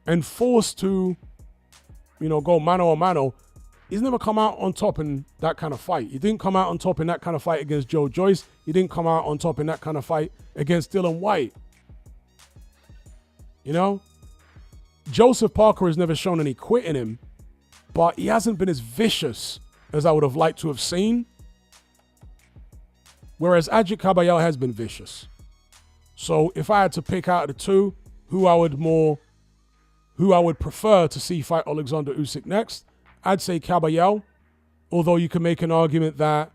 and forced to, go mano a mano, he's never come out on top in that kind of fight. He didn't come out on top in that kind of fight against Joe Joyce. He didn't come out on top in that kind of fight against Dylan White. Joseph Parker has never shown any quit in him, but he hasn't been as vicious as I would have liked to have seen. Whereas Ajit Caballero has been vicious. So if I had to pick out of the two, who I would prefer to see fight Alexander Usyk next, I'd say Caballero. Although you can make an argument that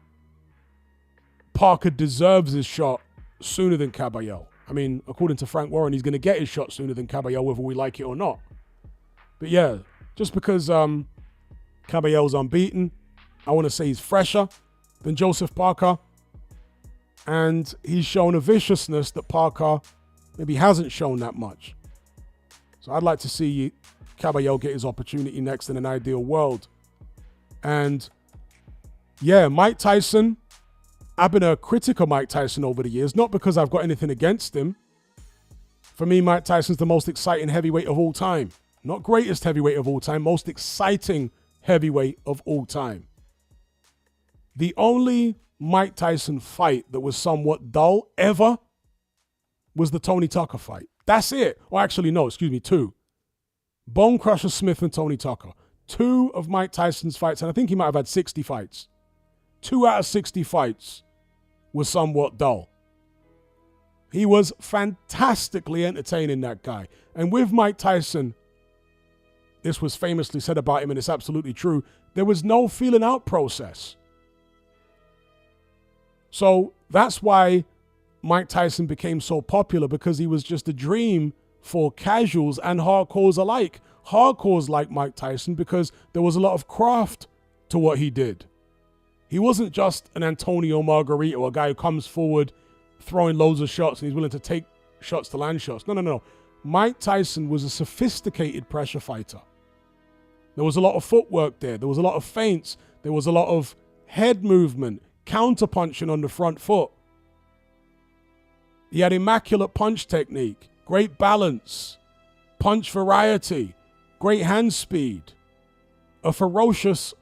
Parker deserves his shot sooner than Caballero. I mean, according to Frank Warren, he's going to get his shot sooner than Caballero, whether we like it or not. But yeah, just because Caballero's unbeaten, I want to say he's fresher than Joseph Parker. And he's shown a viciousness that Parker maybe hasn't shown that much. So I'd like to see Caballero get his opportunity next in an ideal world. And yeah, Mike Tyson, I've been a critic of Mike Tyson over the years, not because I've got anything against him. For me, Mike Tyson's the most exciting heavyweight of all time. Not greatest heavyweight of all time, most exciting heavyweight of all time. The only Mike Tyson fight that was somewhat dull ever was the Tony Tucker fight. That's it. Or actually, no, excuse me, two. Bone Crusher Smith and Tony Tucker. Two of Mike Tyson's fights, and I think he might have had 60 fights. 2 out of 60 fights was somewhat dull. He was fantastically entertaining, that guy. And with Mike Tyson, this was famously said about him, and it's absolutely true, there was no feeling out process. So that's why Mike Tyson became so popular, because he was just a dream for casuals and hardcores alike. Hardcores like Mike Tyson because there was a lot of craft to what he did. He wasn't just an Antonio Margarito, a guy who comes forward throwing loads of shots and he's willing to take shots to land shots. No. Mike Tyson was a sophisticated pressure fighter. There was a lot of footwork there. There was a lot of feints. There was a lot of head movement, counter-punching on the front foot. He had immaculate punch technique, great balance, punch variety, great hand speed, a ferocious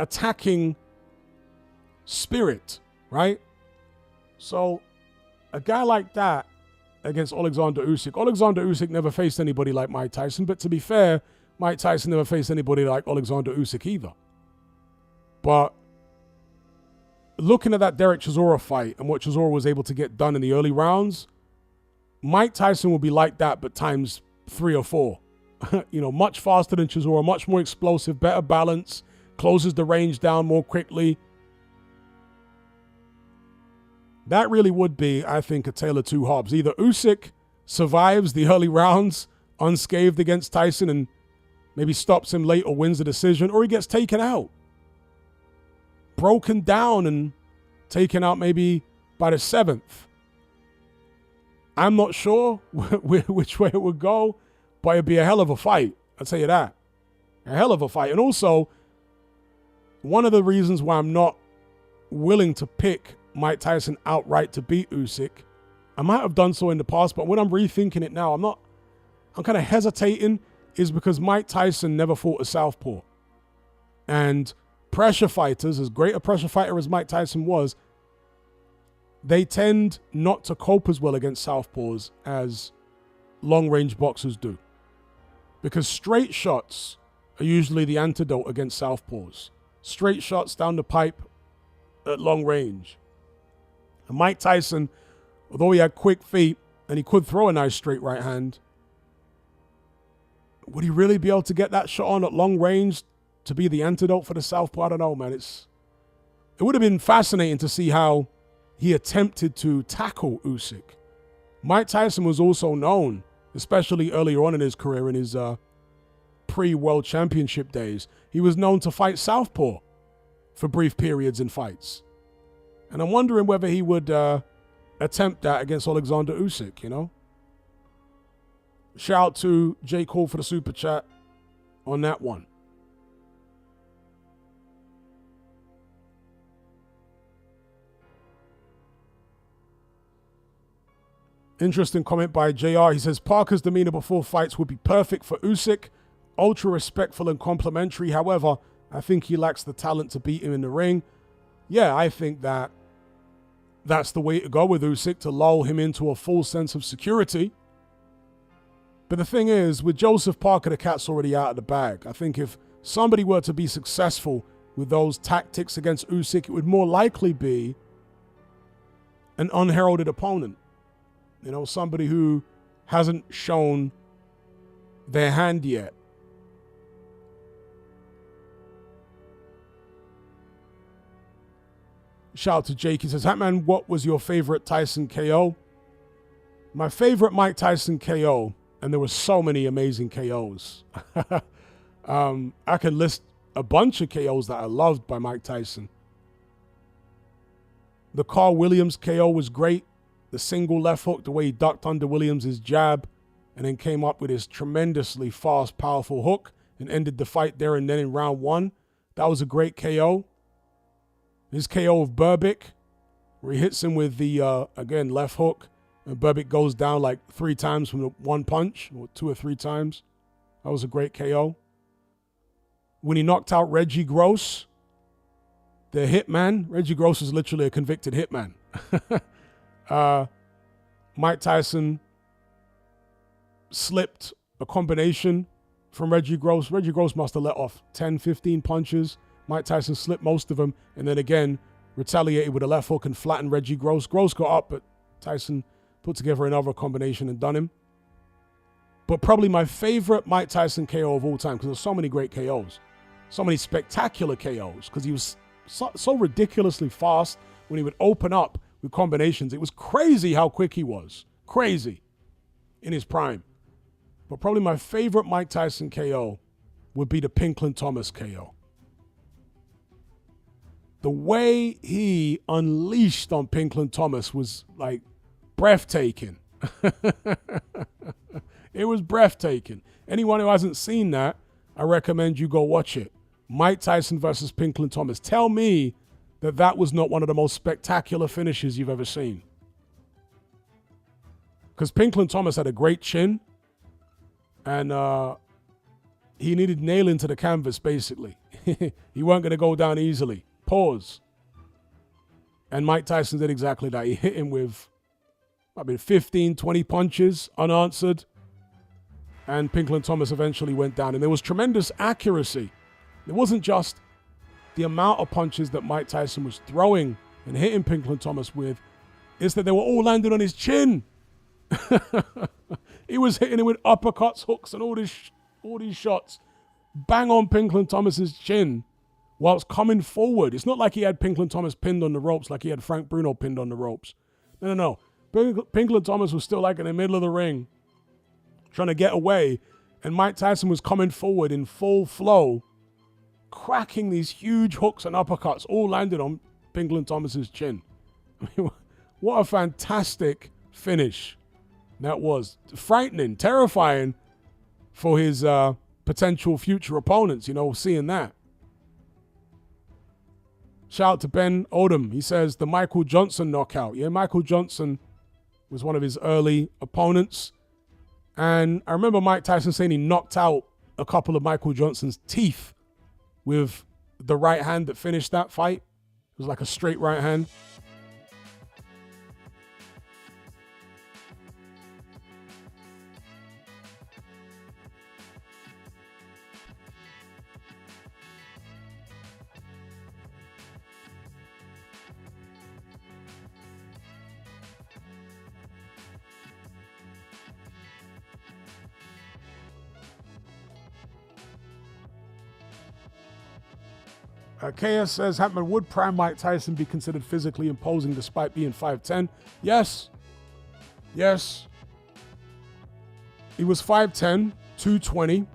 attacking spirit, right? So a guy like that against Alexander Usyk never faced anybody like Mike Tyson, but to be fair, Mike Tyson never faced anybody like Alexander Usyk either. But looking at that Derek Chisora fight and what Chisora was able to get done in the early rounds, Mike Tyson will be like that, but times 3 or 4. Much faster than Chisora, much more explosive, better balance, closes the range down more quickly. That really would be, I think, a tale of two halves. Either Usyk survives the early rounds unscathed against Tyson and maybe stops him late or wins the decision, or he gets taken out. Broken down and taken out maybe by the 7th. I'm not sure which way it would go, but it'd be a hell of a fight. I'll tell you that. A hell of a fight. And also, one of the reasons why I'm not willing to pick Mike Tyson outright to beat Usyk, I might have done so in the past, but when I'm rethinking it now, I'm kind of hesitating, is because Mike Tyson never fought a southpaw. And pressure fighters, as great a pressure fighter as Mike Tyson was, they tend not to cope as well against southpaws as long-range boxers do. Because straight shots are usually the antidote against southpaws. Straight shots down the pipe at long range. And Mike Tyson, although he had quick feet and he could throw a nice straight right hand, would he really be able to get that shot on at long range to be the antidote for the southpaw? I don't know, man. It would have been fascinating to see how he attempted to tackle Usyk. Mike Tyson was also known, especially earlier on in his career, in his pre-World Championship days, he was known to fight southpaw for brief periods in fights. And I'm wondering whether he would attempt that against Alexander Usyk, Shout out to J. Cole for the super chat on that one. Interesting comment by JR. He says, Parker's demeanor before fights would be perfect for Usyk. Ultra respectful and complimentary. However, I think he lacks the talent to beat him in the ring. Yeah, I think that's the way to go with Usyk, to lull him into a full sense of security. But the thing is, with Joseph Parker, the cat's already out of the bag. I think if somebody were to be successful with those tactics against Usyk, it would more likely be an unheralded opponent. Somebody who hasn't shown their hand yet. Shout out to Jake. He says, Hatman, what was your favorite Tyson KO? My favorite Mike Tyson KO, and there were so many amazing KOs. I can list a bunch of KOs that I loved by Mike Tyson. The Carl Williams KO was great. The single left hook, the way he ducked under Williams' jab, and then came up with his tremendously fast, powerful hook and ended the fight there and then in round 1. That was a great KO. His KO of Berbick, where he hits him with the, again, left hook, and Berbick goes down like 3 times from the one punch, or 2 or 3 times. That was a great KO. When he knocked out Reggie Gross, the hitman. Reggie Gross is literally a convicted hitman. Mike Tyson slipped a combination from Reggie Gross. Reggie Gross must have let off 10, 15 punches. Mike Tyson slipped most of them, and then again retaliated with a left hook and flattened Reggie Gross. Gross got up, but Tyson put together another combination and done him. But probably my favorite Mike Tyson KO of all time, because there's so many great KOs, so many spectacular KOs, because he was so ridiculously fast when he would open up with combinations. It was crazy how quick he was. Crazy in his prime. But probably my favorite Mike Tyson KO would be the Pinklon Thomas KO. The way he unleashed on Pinklon Thomas was like breathtaking. It was breathtaking. Anyone who hasn't seen that, I recommend you go watch it. Mike Tyson versus Pinklon Thomas. Tell me that that was not one of the most spectacular finishes you've ever seen. Because Pinklon Thomas had a great chin, and he needed nailing to the canvas, basically. He weren't going to go down easily. Pause. And Mike Tyson did exactly that. He hit him with, 15, 20 punches unanswered. And Pinklon Thomas eventually went down. And there was tremendous accuracy. It wasn't just the amount of punches that Mike Tyson was throwing and hitting Pinklon Thomas with. It's that they were all landing on his chin. He was hitting him with uppercuts, hooks, and all these shots. Bang on Pinklon Thomas's chin whilst coming forward. It's not like he had Pinklon Thomas pinned on the ropes like he had Frank Bruno pinned on the ropes. No. Pinklon Thomas was still like in the middle of the ring trying to get away, and Mike Tyson was coming forward in full flow, cracking these huge hooks and uppercuts, all landed on Pinklon Thomas's chin. I mean, what a fantastic finish that was. Frightening, terrifying for his potential future opponents, seeing that. Shout out to Ben Odom. He says the Michael Johnson knockout. Yeah, Michael Johnson was one of his early opponents. And I remember Mike Tyson saying he knocked out a couple of Michael Johnson's teeth with the right hand that finished that fight. It was like a straight right hand. KS says, Hatman, would prime Mike Tyson be considered physically imposing despite being 5'10"? Yes. He was 5'10", 220.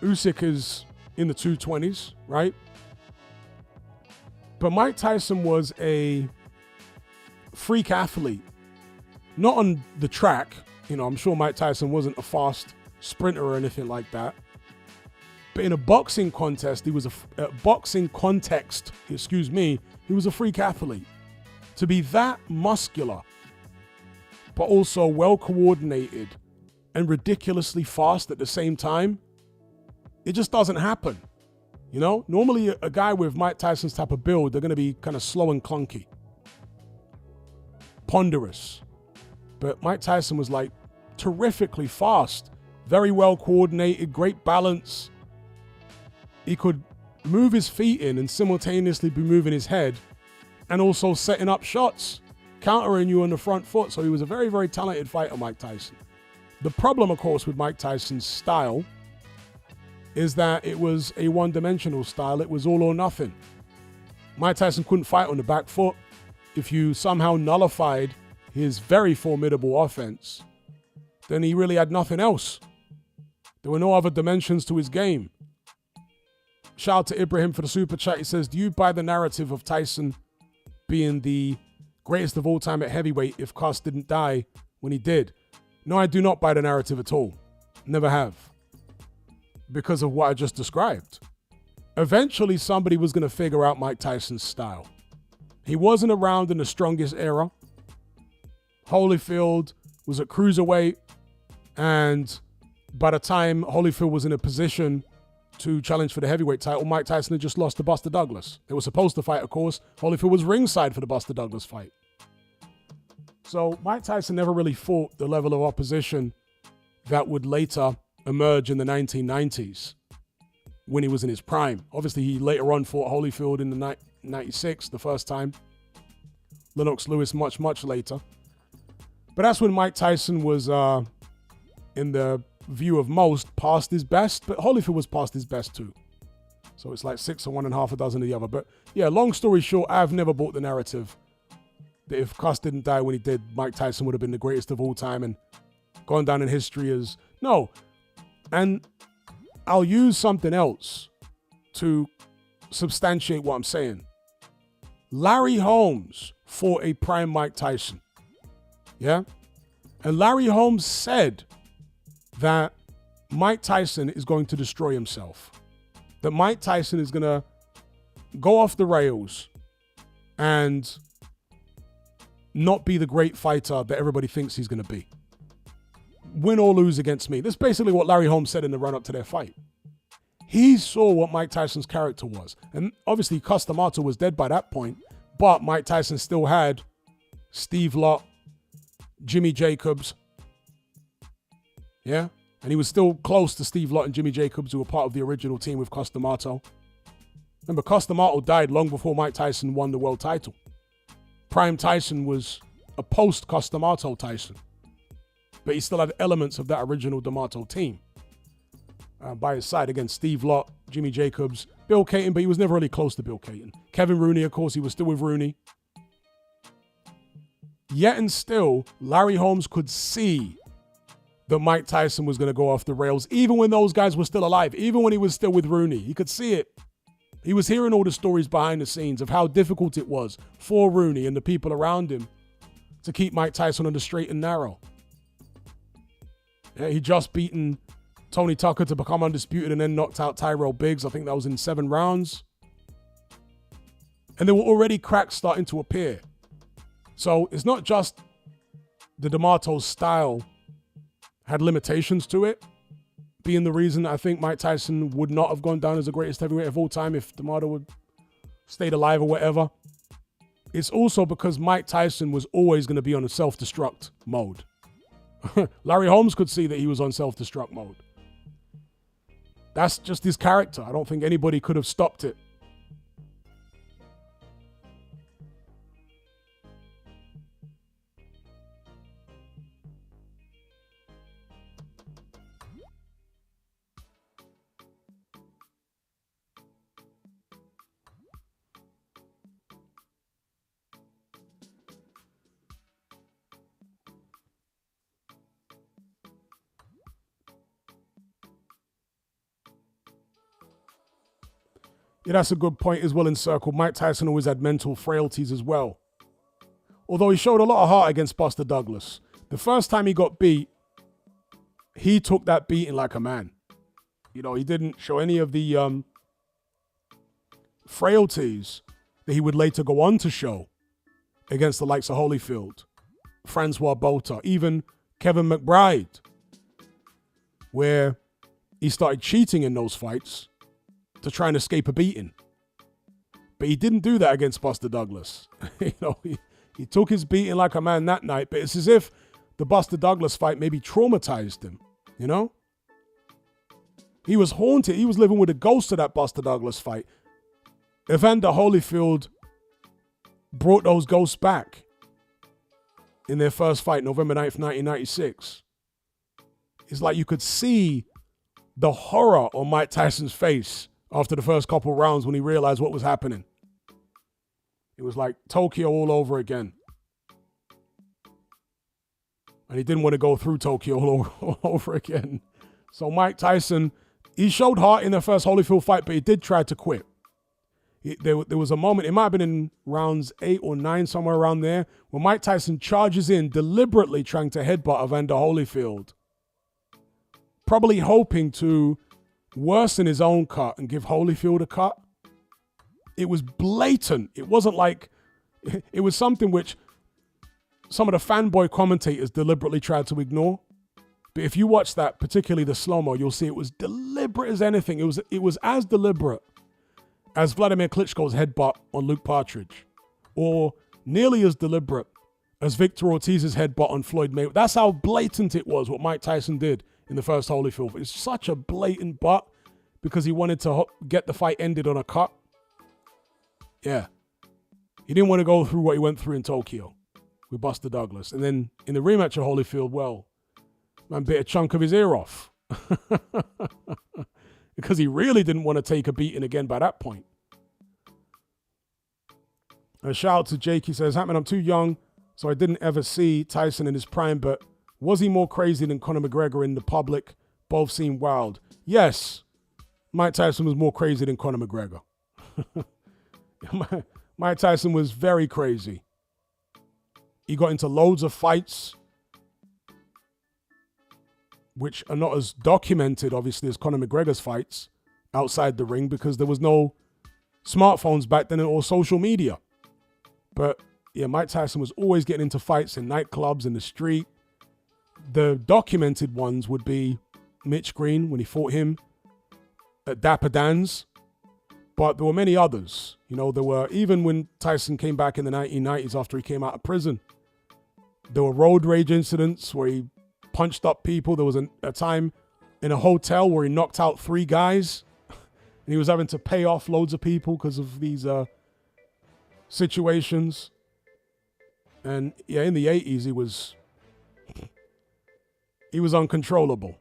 Usyk is in the 220s, right? But Mike Tyson was a freak athlete. Not on the track. I'm sure Mike Tyson wasn't a fast sprinter or anything like that. But in a boxing contest, he was he was a freak athlete. To be that muscular, but also well coordinated and ridiculously fast at the same time, it just doesn't happen. Normally a guy with Mike Tyson's type of build, they're going to be kind of slow and clunky, ponderous. But Mike Tyson was like terrifically fast, very well coordinated, great balance. He could move his feet in and simultaneously be moving his head and also setting up shots, countering you on the front foot. So he was a very, very talented fighter, Mike Tyson. The problem, of course, with Mike Tyson's style is that it was a one-dimensional style. It was all or nothing. Mike Tyson couldn't fight on the back foot. if you somehow nullified his very formidable offense, then he really had nothing else. There were no other dimensions to his game. Shout out to Ibrahim for the super chat. He says, do you buy the narrative of Tyson being the greatest of all time at heavyweight if Cus didn't die when he did? No, I do not buy the narrative at all. Never have. Because of what I just described. Eventually, somebody was going to figure out Mike Tyson's style. He wasn't around in the strongest era. Holyfield was at cruiserweight, and by the time Holyfield was in a position to challenge for the heavyweight title, Mike Tyson had just lost to Buster Douglas. They were supposed to fight, of course. Holyfield was ringside for the Buster Douglas fight. So Mike Tyson never really fought the level of opposition that would later emerge in the 1990s when he was in his prime. Obviously, he later on fought Holyfield in the 96, the first time. Lennox Lewis much, much later. But that's when Mike Tyson was, in the view of most, past his best. But Holyfield was past his best too. So it's like 6 of one and half a dozen of the other. But yeah, long story short, I've never bought the narrative that if Cus didn't die when he did, Mike Tyson would have been the greatest of all time and gone down in history as... No. And I'll use something else to substantiate what I'm saying. Larry Holmes fought a prime Mike Tyson. Yeah? And Larry Holmes said that Mike Tyson is going to destroy himself. That Mike Tyson is going to go off the rails and not be the great fighter that everybody thinks he's going to be. Win or lose against me. That's basically what Larry Holmes said in the run-up to their fight. He saw what Mike Tyson's character was. And obviously, Cus D'Amato was dead by that point, but Mike Tyson still had Steve Lott, Jimmy Jacobs. Yeah? And he was still close to Steve Lott and Jimmy Jacobs, who were part of the original team with Cus D'Amato. Remember, Cus D'Amato died long before Mike Tyson won the world title. Prime Tyson was a post-Cus D'Amato Tyson. But he still had elements of that original D'Amato team by his side. Again, Steve Lott, Jimmy Jacobs, Bill Caton, but he was never really close to Bill Caton. Kevin Rooney, of course, he was still with Rooney. Yet and still, Larry Holmes could see that Mike Tyson was going to go off the rails, even when those guys were still alive, even when he was still with Rooney. He could see it. He was hearing all the stories behind the scenes of how difficult it was for Rooney and the people around him to keep Mike Tyson on the straight and narrow. Yeah, he just beaten Tony Tucker to become undisputed and then knocked out Tyrell Biggs. I think that was in 7 rounds. And there were already cracks starting to appear. So it's not just the D'Amato's style had limitations to it, being the reason I think Mike Tyson would not have gone down as the greatest heavyweight of all time if D'Amato would stayed alive or whatever. It's also because Mike Tyson was always going to be on a self-destruct mode. Larry Holmes could see that he was on self-destruct mode. That's just his character. I don't think anybody could have stopped it. Yeah, that's a good point as well in circle. Mike Tyson always had mental frailties as well. Although he showed a lot of heart against Buster Douglas. The first time he got beat, he took that beating like a man. You know, he didn't show any of the frailties that he would later go on to show against the likes of Holyfield, Francois Botha, even Kevin McBride, where he started cheating in those fights to try and escape a beating. But he didn't do that against Buster Douglas. You know, he took his beating like a man that night, but it's as if the Buster Douglas fight maybe traumatized him, you know? He was haunted. He was living with a ghost of that Buster Douglas fight. Evander Holyfield brought those ghosts back in their first fight, November 9th, 1996. It's like you could see the horror on Mike Tyson's face after the first couple rounds when he realized what was happening. It was like Tokyo all over again. And he didn't want to go through Tokyo all over again. So Mike Tyson, he showed heart in the first Holyfield fight, but he did try to quit. There was a moment, it might have been in rounds 8 or 9, somewhere around there, where Mike Tyson charges in, deliberately trying to headbutt Evander Holyfield. Probably hoping to worsen his own cut and give Holyfield a cut. It was blatant. It wasn't like, it was something which some of the fanboy commentators deliberately tried to ignore. But if you watch that, particularly the slow-mo, you'll see it was deliberate as anything. It was as deliberate as Vladimir Klitschko's headbutt on Luke Partridge, or nearly as deliberate as Victor Ortiz's headbutt on Floyd Mayweather. That's how blatant it was, what Mike Tyson did in the first Holyfield. It's such a blatant butt because he wanted to get the fight ended on a cut. Yeah. He didn't want to go through what he went through in Tokyo with Buster Douglas. And then in the rematch of Holyfield, well, man bit a chunk of his ear off. Because he really didn't want to take a beating again by that point. A shout out to Jake. He says, Hatman, I'm too young, so I didn't ever see Tyson in his prime, but was he more crazy than Conor McGregor in the public? Both seem wild. Yes, Mike Tyson was more crazy than Conor McGregor. Mike Tyson was very crazy. He got into loads of fights, which are not as documented, obviously, as Conor McGregor's fights outside the ring because there was no smartphones back then or social media. But yeah, Mike Tyson was always getting into fights in nightclubs, in the street. The documented ones would be Mitch Green when he fought him at Dapper Dan's. But there were many others. You know, there were, even when Tyson came back in the 1990s after he came out of prison, there were road rage incidents where he punched up people. There was a time in a hotel where he knocked out 3 guys and he was having to pay off loads of people because of these situations. And yeah, in the 80s, he was uncontrollable.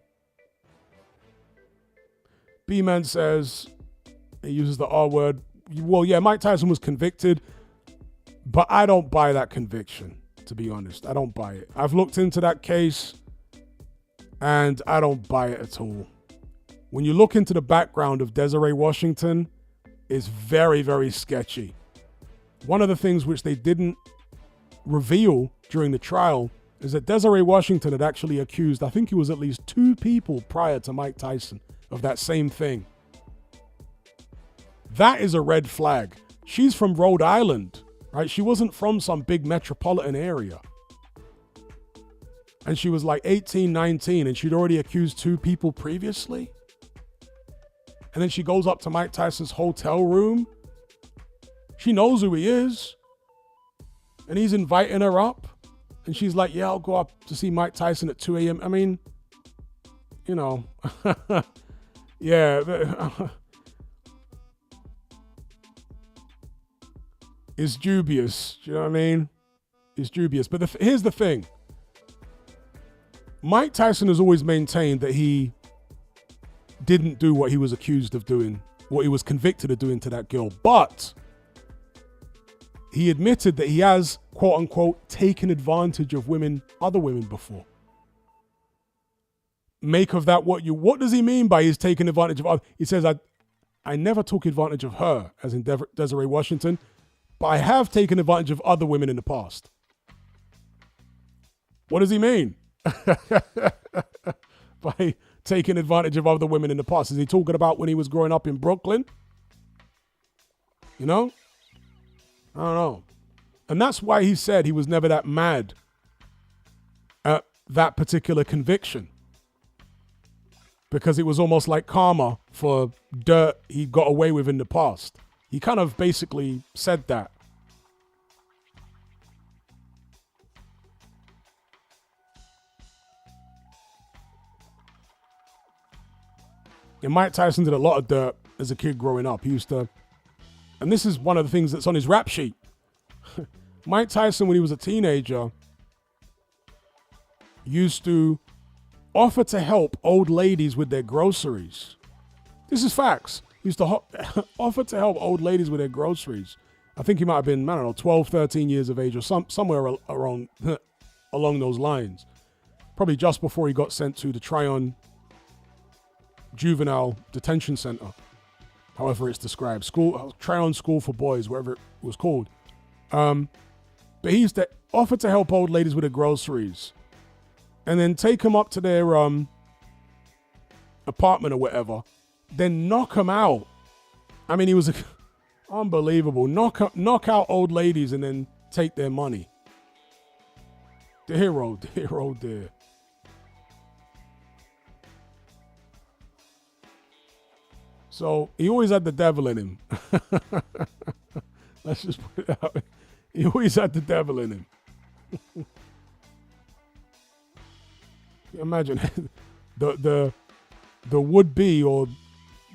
B-Man says, he uses the R word. Well, yeah, Mike Tyson was convicted, but I don't buy that conviction, to be honest. I don't buy it. I've looked into that case, and I don't buy it at all. When you look into the background of Desiree Washington, it's very, very sketchy. One of the things which they didn't reveal during the trial is that Desiree Washington had actually accused, I think it was at least 2 people prior to Mike Tyson, of that same thing. That is a red flag. She's from Rhode Island, right? She wasn't from some big metropolitan area. And she was like 18, 19, and she'd already accused 2 people previously. And then she goes up to Mike Tyson's hotel room. She knows who he is. And he's inviting her up. And she's like, yeah, I'll go up to see Mike Tyson at 2 a.m. I mean, you know, yeah. It's dubious. Do you know what I mean? It's dubious. But here's the thing. Mike Tyson has always maintained that he didn't do what he was accused of doing, what he was convicted of doing to that girl. But he admitted that he has, quote unquote, taken advantage of other women before. Make of that what does he mean by he's taken advantage of others? He says, I never took advantage of her, as in Desiree Washington, but I have taken advantage of other women in the past. What does he mean? By taking advantage of other women in the past. Is he talking about when he was growing up in Brooklyn? You know? I don't know. And that's why he said he was never that mad at that particular conviction. Because it was almost like karma for dirt he got away with in the past. He kind of basically said that. And Mike Tyson did a lot of dirt as a kid growing up. He used to, and this is one of the things that's on his rap sheet. Mike Tyson, when he was a teenager, used to offer to help old ladies with their groceries. This is facts. He used to offer to help old ladies with their groceries. I think he might have been, I don't know, 12, 13 years of age or somewhere around along those lines. Probably just before he got sent to the Tryon Juvenile Detention Center, however it's described. Tryon School for Boys, whatever it was called. But he used to offer to help old ladies with their groceries and then take them up to their apartment or whatever, then knock them out. I mean, he was unbelievable. Knock out old ladies and then take their money. Dear, oh dear, oh dear. So he always had the devil in him. Let's just put it out. He always had the devil in him. Imagine the would-be or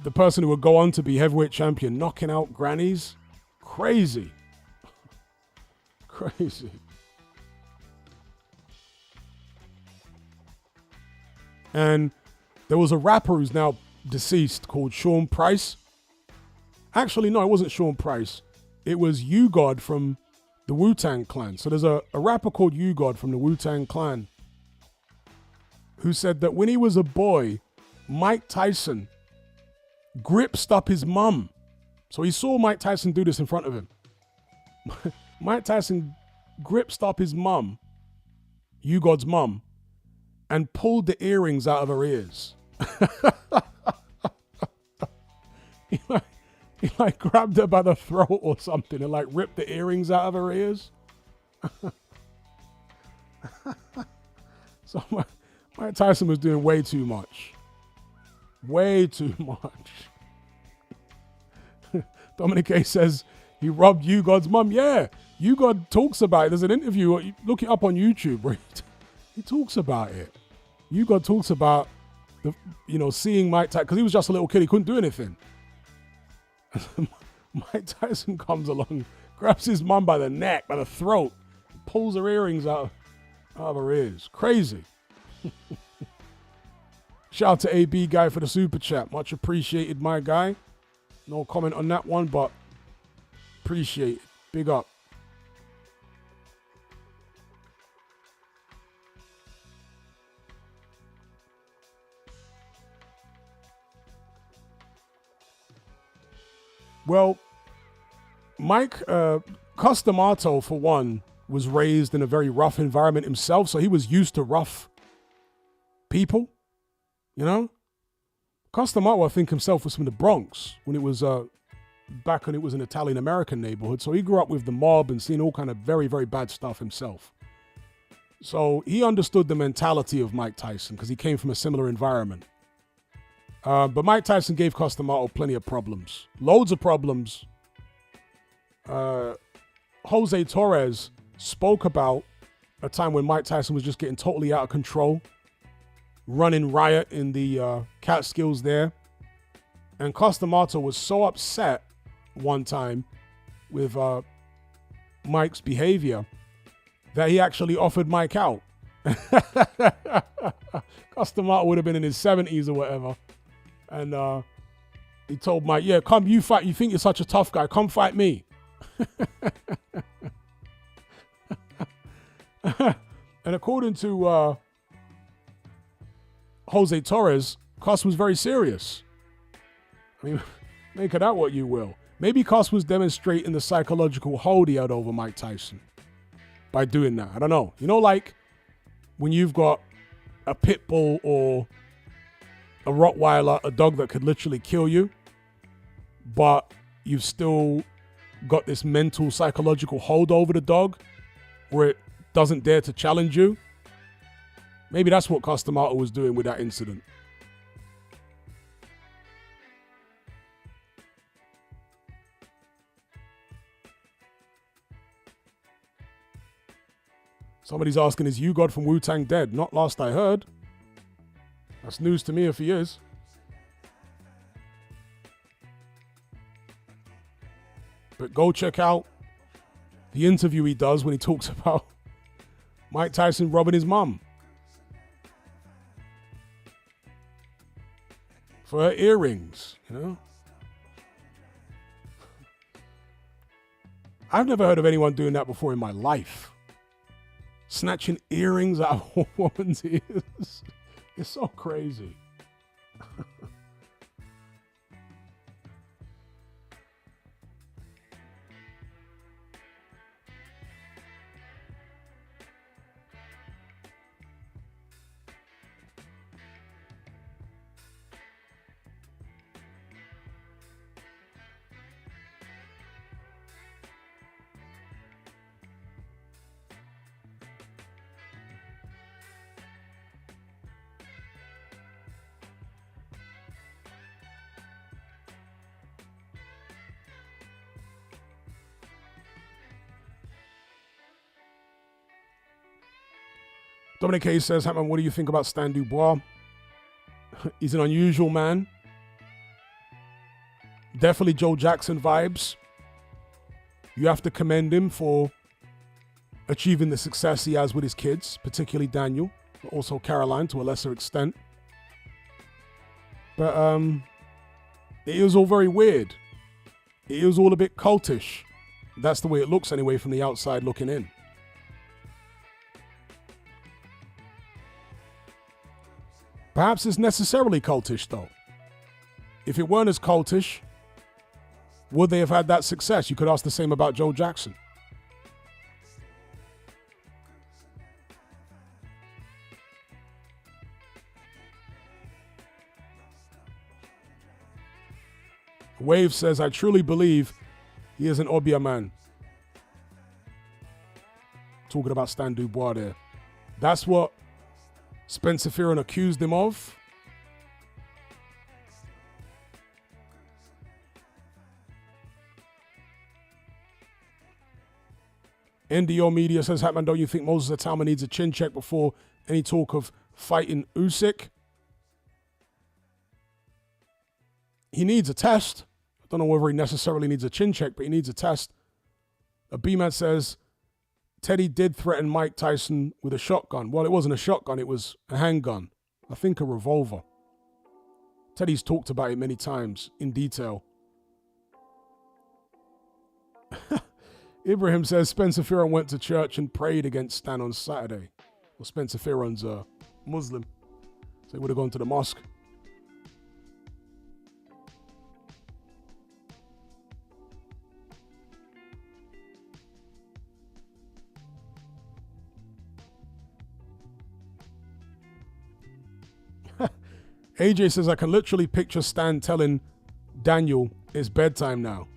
the person who would go on to be heavyweight champion knocking out grannies. Crazy. Crazy. And there was a rapper who's now deceased called Sean Price. Actually, no, it wasn't Sean Price. It was U-God from the Wu-Tang Clan. So there's a rapper called U-God from the Wu-Tang Clan who said that when he was a boy, Mike Tyson gripped up his mum. So he saw Mike Tyson do this in front of him. Mike Tyson gripped up his mum, U-God's mum, and pulled the earrings out of her ears. He grabbed her by the throat or something and ripped the earrings out of her ears. So Mike Tyson was doing way too much. Way too much. Dominic A says he robbed U-God's mum. Yeah, U-God talks about it. There's an interview. Look it up on YouTube where he talks about it. U-God talks about seeing Mike Tyson, because he was just a little kid. He couldn't do anything. Mike Tyson comes along, grabs his mum by the neck, by the throat, pulls her earrings out of her ears. Crazy. Shout out to AB Guy for the super chat. Much appreciated, my guy. No comment on that one, but appreciate it. Big up. Well, Mike Costamato, for one, was raised in a very rough environment himself, so he was used to rough people, Costamato, I think himself, was from the Bronx when it was back when it was an Italian-American neighborhood, so he grew up with the mob and seen all kind of very, very bad stuff himself. So he understood the mentality of Mike Tyson because he came from a similar environment. But Mike Tyson gave Costamato plenty of problems. Loads of problems. Jose Torres spoke about a time when Mike Tyson was just getting totally out of control, running riot in the Catskills there. And Costamato was so upset one time with Mike's behavior that he actually offered Mike out. Costamato would have been in his 70s or whatever. And he told Mike, yeah, come, you fight. You think you're such a tough guy. Come fight me. And according to Jose Torres, Cos was very serious. I mean, make of that what you will. Maybe Cos was demonstrating the psychological hold he had over Mike Tyson by doing that. I don't know. Like when you've got a pit bull or a Rottweiler, a dog that could literally kill you, but you've still got this mental, psychological hold over the dog where it doesn't dare to challenge you. Maybe that's what Costamato was doing with that incident. Somebody's asking, is U-God from Wu-Tang dead? Not last I heard. That's news to me if he is. But go check out the interview he does when he talks about Mike Tyson robbing his mum for her earrings, I've never heard of anyone doing that before in my life. Snatching earrings out of a woman's ears. It's so crazy. Dominic Hayes says, Hatman, what do you think about Stan Dubois? He's an unusual man. Definitely Joe Jackson vibes. You have to commend him for achieving the success he has with his kids, particularly Daniel, but also Caroline to a lesser extent. But it was all very weird. It was all a bit cultish. That's the way it looks anyway from the outside looking in. Perhaps it's necessarily cultish, though. If it weren't as cultish, would they have had that success? You could ask the same about Joe Jackson. Wave says, I truly believe he is an Obia man. Talking about Stan Dubois there. That's what Spencer Fearon accused him of. NDO Media says, Hatman, don't you think Moses Atama needs a chin check before any talk of fighting Usyk? He needs a test. I don't know whether he necessarily needs a chin check, but he needs a test. A B-Man says, Teddy did threaten Mike Tyson with a shotgun. Well, it wasn't a shotgun, it was a handgun. I think a revolver. Teddy's talked about it many times in detail. Ibrahim says Spencer Fearon went to church and prayed against Stan on Saturday. Well, Spencer Fearon's a Muslim, so he would have gone to the mosque. AJ says, I can literally picture Stan telling Daniel it's bedtime now.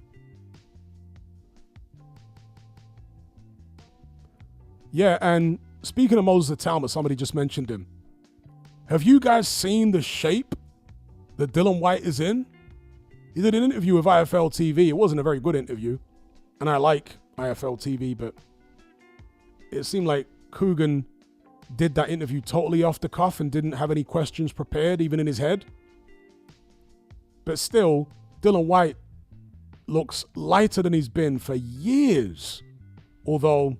Yeah, and speaking of Moses Atama, somebody just mentioned him. Have you guys seen the shape that Dylan White is in? He did an interview with IFL TV. It wasn't a very good interview. And I like IFL TV, but it seemed like Coogan did that interview totally off the cuff and didn't have any questions prepared, even in his head. But still, Dylan White looks lighter than he's been for years. Although,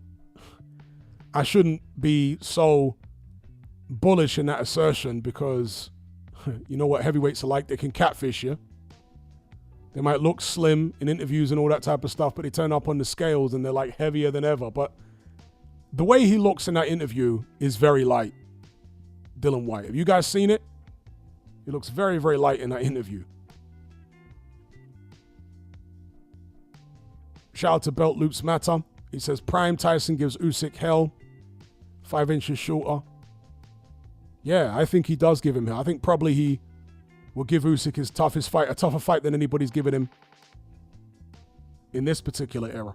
I shouldn't be so bullish in that assertion because you know what heavyweights are like. They can catfish you. They might look slim in interviews and all that type of stuff, but they turn up on the scales and they're like heavier than ever. But the way he looks in that interview is very light. Dylan White. Have you guys seen it? He looks very, very light in that interview. Shout out to Belt Loops Matter. He says, Prime Tyson gives Usyk hell. 5 inches shorter. Yeah, I think he does give him hell. I think probably he will give Usyk his toughest fight, a tougher fight than anybody's given him in this particular era.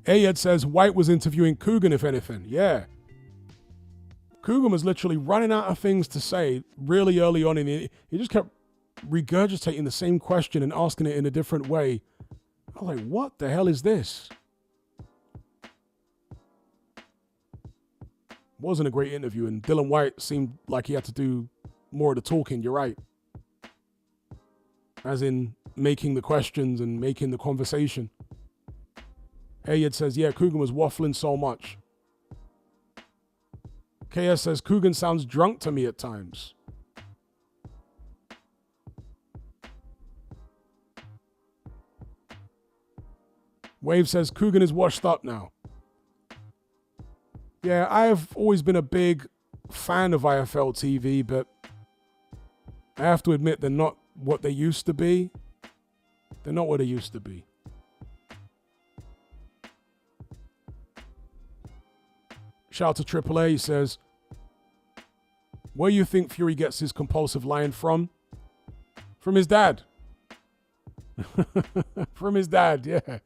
Ayed says White was interviewing Coogan, if anything. Yeah. Coogan was literally running out of things to say really early on. He just kept regurgitating the same question and asking it in a different way. I was like, what the hell is this? Wasn't a great interview, and Dylan White seemed like he had to do more of the talking. You're right. As in making the questions and making the conversation. Ayed says, yeah, Coogan was waffling so much. KS says, Coogan sounds drunk to me at times. Wave says, Coogan is washed up now. Yeah, I've always been a big fan of IFL TV, but I have to admit they're not what they used to be. They're not what they used to be. Shout out to AAA. He says, where do you think Fury gets his compulsive lying from? From his dad. From his dad, yeah.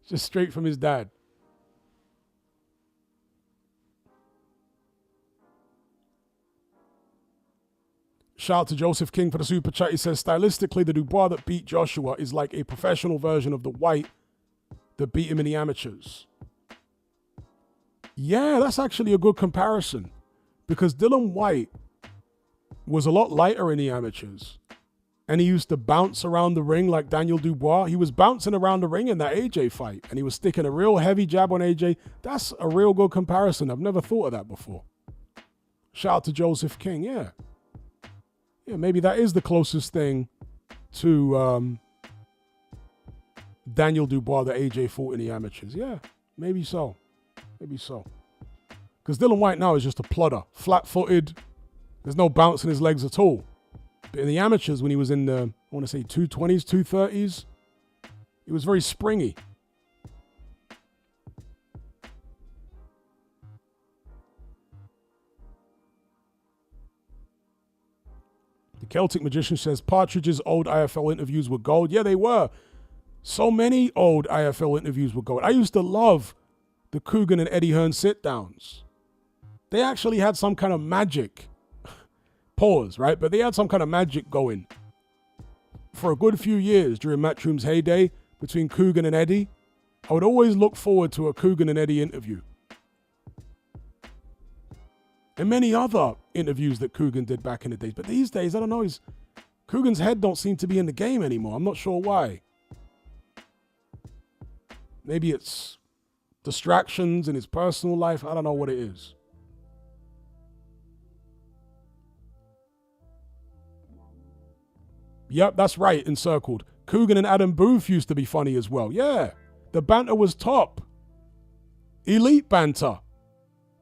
Just straight from his dad. Shout out to Joseph King for the super chat. He says, stylistically, the Dubois that beat Joshua is like a professional version of the White that beat him in the amateurs. Yeah, that's actually a good comparison, because Dylan White was a lot lighter in the amateurs, and he used to bounce around the ring like Daniel Dubois. He was bouncing around the ring in that AJ fight, and he was sticking a real heavy jab on AJ. That's a real good comparison. I've never thought of that before. Shout out to Joseph King. Yeah, maybe that is the closest thing to Daniel Dubois that AJ fought in the amateurs. Yeah, maybe so. Maybe so. Because Dylan White now is just a plodder. Flat-footed. There's no bounce in his legs at all. But in the amateurs, when he was in the, I want to say 220s, 230s, he was very springy. The Celtic Magician says, Partridge's old IFL interviews were gold. Yeah, they were. So many old IFL interviews were gold. I used to love the Coogan and Eddie Hearn sit-downs. They actually had some kind of magic. Pause, right? But they had some kind of magic going. For a good few years during Matchroom's heyday between Coogan and Eddie, I would always look forward to a Coogan and Eddie interview. And many other interviews that Coogan did back in the days. But these days, I don't know, Coogan's head don't seem to be in the game anymore. I'm not sure why. Maybe it's distractions in his personal life. I don't know what it is. Yep, that's right, encircled. Coogan and Adam Booth used to be funny as well. Yeah, the banter was top. Elite banter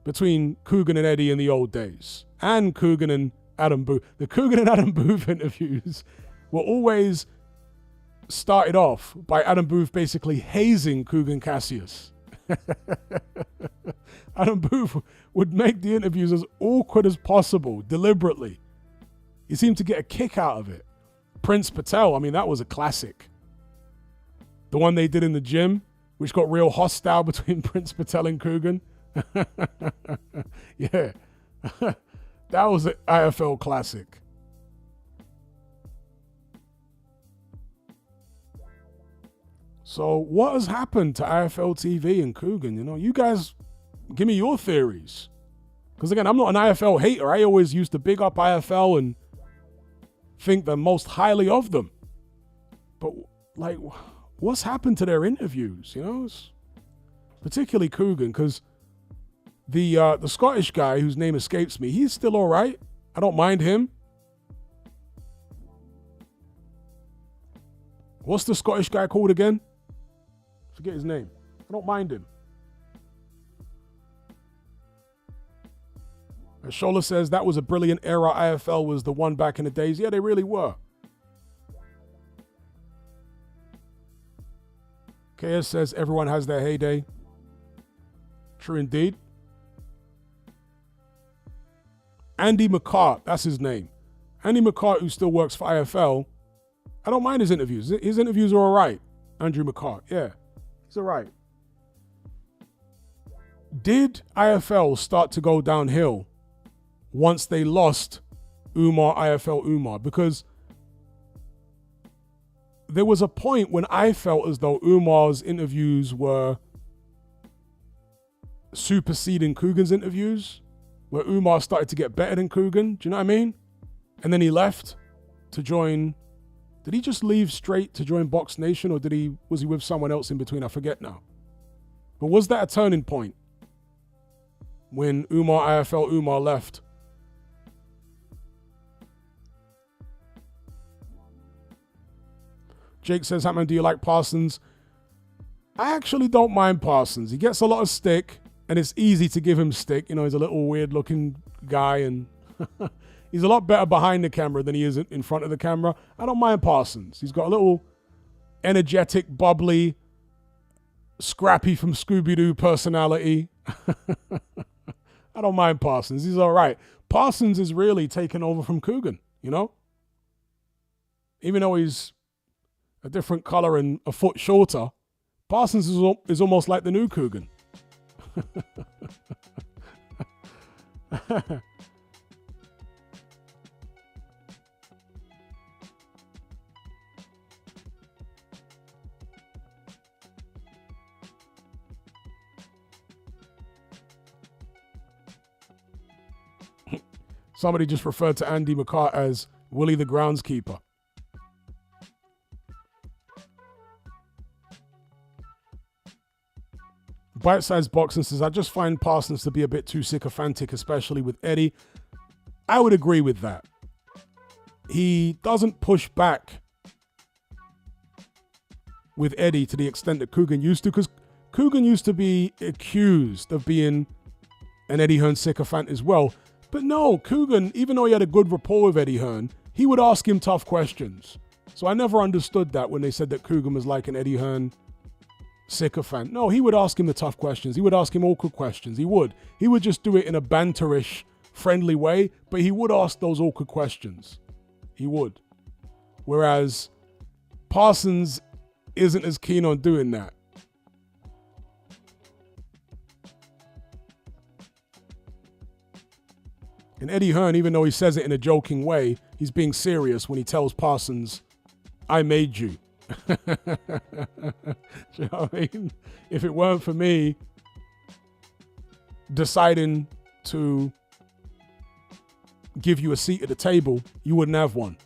between Coogan and Eddie in the old days. And Coogan and Adam Booth. The Coogan and Adam Booth interviews were always started off by Adam Booth basically hazing Coogan Cassius. Adam Booth would make the interviews as awkward as possible, deliberately. He seemed to get a kick out of it. Prince Patel, I mean, that was a classic. The one they did in the gym, which got real hostile between Prince Patel and Coogan. Yeah, that was an IFL classic. So what has happened to IFL TV and Coogan? You know, you guys give me your theories. Because again, I'm not an IFL hater. I always used to big up IFL and think the most highly of them. But like, what's happened to their interviews? You know, particularly Coogan, because the Scottish guy whose name escapes me, he's still all right. I don't mind him. What's the Scottish guy called again? Forget his name. I don't mind him. And Shola says that was a brilliant era. IFL was the one back in the days. Yeah, they really were. KS says everyone has their heyday. True indeed. Andy McCart, that's his name. Andy McCart, who still works for IFL. I don't mind his interviews. His interviews are all right. Andrew McCart, yeah. He's all right. Did IFL start to go downhill once they lost IFL Umar? Because there was a point when I felt as though Umar's interviews were superseding Coogan's interviews, where Umar started to get better than Coogan. Do you know what I mean? And then he left to join. Did he just leave straight to join Box Nation, or was he with someone else in between? I forget now. But was that a turning point? when IFL Umar left. Jake says, Hatman, do you like Parsons? I actually don't mind Parsons. He gets a lot of stick, and it's easy to give him stick. You know, he's a little weird-looking guy, and he's a lot better behind the camera than he is in front of the camera. I don't mind Parsons. He's got a little energetic, bubbly, scrappy from Scooby-Doo personality. I don't mind Parsons. He's all right. Parsons is really taken over from Coogan, you know? Even though he's a different color and a foot shorter, Parsons is almost like the new Coogan. Somebody just referred to Andy McCart as Willie the groundskeeper. Bite-sized boxing says, I just find Parsons to be a bit too sycophantic, especially with Eddie. I would agree with that. He doesn't push back with Eddie to the extent that Coogan used to, because Coogan used to be accused of being an Eddie Hearn sycophant as well. But no, Coogan, even though he had a good rapport with Eddie Hearn, he would ask him tough questions. So I never understood that when they said that Coogan was like an Eddie Hearn sycophant. No, he would ask him the tough questions. He would ask him awkward questions. He would just do it in a banterish, friendly way, but he would ask those awkward questions. He would. Whereas Parsons isn't as keen on doing that. And Eddie Hearn, even though he says it in a joking way, he's being serious when he tells Parsons, I made you. Do you know what I mean? If it weren't for me deciding to give you a seat at the table, you wouldn't have one.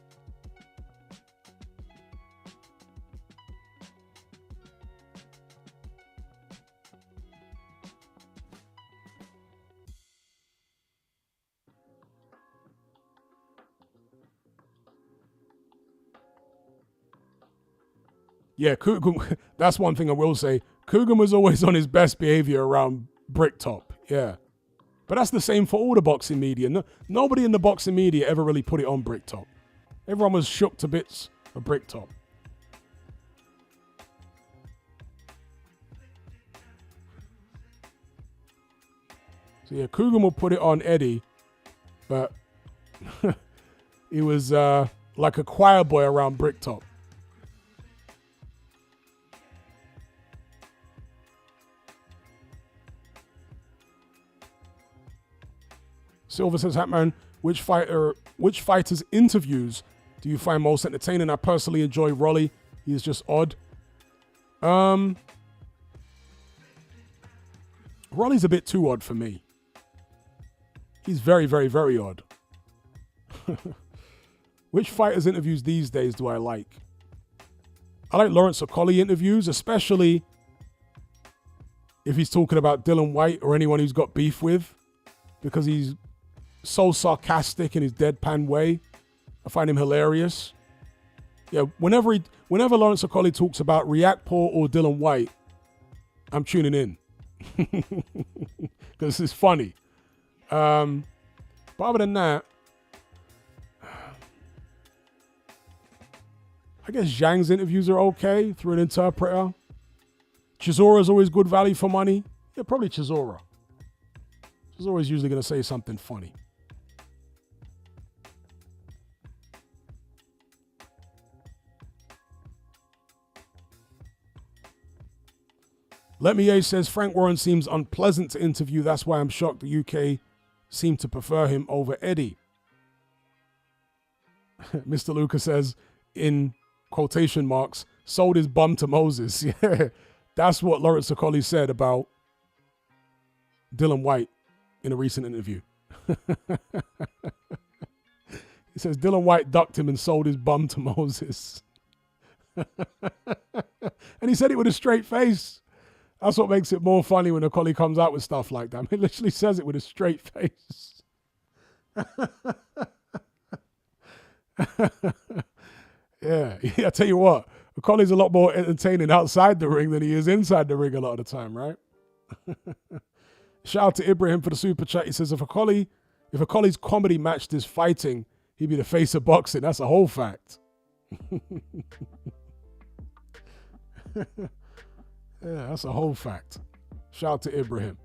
Yeah, Coogan, that's one thing I will say. Coogan was always on his best behavior around Bricktop. Yeah. But that's the same for all the boxing media. No, nobody in the boxing media ever really put it on Bricktop. Everyone was shook to bits of Bricktop. So yeah, Coogan will put it on Eddie, but he was like a choir boy around Bricktop. Silver says, Hatman, which fighter's interviews do you find most entertaining? I personally enjoy Rolly. He is just odd. Rolly's a bit too odd for me. He's very, very, very odd. Which fighter's interviews these days do I like? I like Lawrence Okolie interviews, especially if he's talking about Dylan White or anyone he's got beef with, because he's so sarcastic in his deadpan way. I find him hilarious. Yeah, whenever Lawrence Okolie talks about Riakporhe or Dylan White, I'm tuning in. Because it's funny. But other than that, I guess Zhang's interviews are okay through an interpreter. Chizora's always good value for money. Yeah, probably Chisora. Chizora's usually going to say something funny. Let Me A says, Frank Warren seems unpleasant to interview. That's why I'm shocked the UK seem to prefer him over Eddie. Mr. Lucas says, in quotation marks, sold his bum to Moses. Yeah, that's what Lawrence Okolie said about Dylan White in a recent interview. He says Dylan White ducked him and sold his bum to Moses. And he said it with a straight face. That's what makes it more funny when a collie comes out with stuff like that. He literally says it with a straight face. Yeah, I tell you what, a collie's a lot more entertaining outside the ring than he is inside the ring a lot of the time, right? Shout out to Ibrahim for the super chat. He says, if a collie's comedy matched his fighting, he'd be the face of boxing. That's a whole fact. Yeah, that's a whole fact. Shout out to Ibrahim.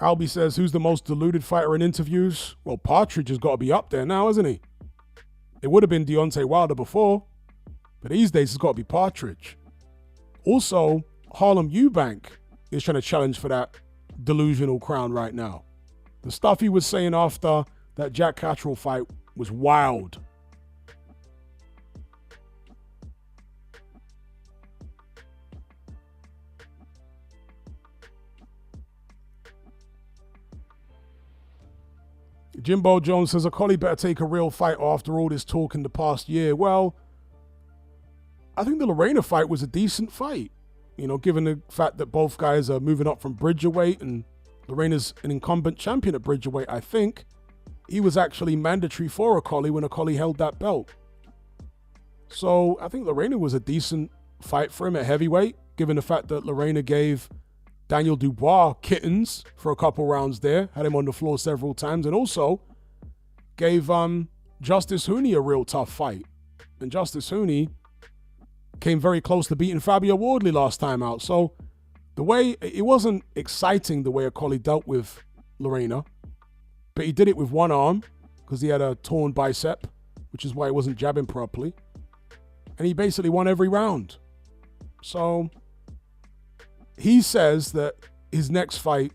Albie says, who's the most deluded fighter in interviews? Well, Partridge has got to be up there now, hasn't he? It would have been Deontay Wilder before, but these days it's got to be Partridge. Also, Harlem Eubank is trying to challenge for that delusional crown right now. The stuff he was saying after that Jack Catterall fight was wild. Jimbo Jones says, a collie better take a real fight after all this talk in the past year. Well, I think the Lorena fight was a decent fight. You know, given the fact that both guys are moving up from bridgerweight and Lorena's an incumbent champion at bridgerweight, I think he was actually mandatory for a collie when a collie held that belt. So I think Lorena was a decent fight for him at heavyweight, given the fact that Lorena gave Daniel Dubois kittens for a couple rounds there, had him on the floor several times, and also gave Justice Hooney a real tough fight. And Justice Hooney came very close to beating Fabio Wardley last time out. So the way, it wasn't exciting the way a collie dealt with Lorena, but he did it with one arm because he had a torn bicep, which is why he wasn't jabbing properly. And he basically won every round. So he says that his next fight,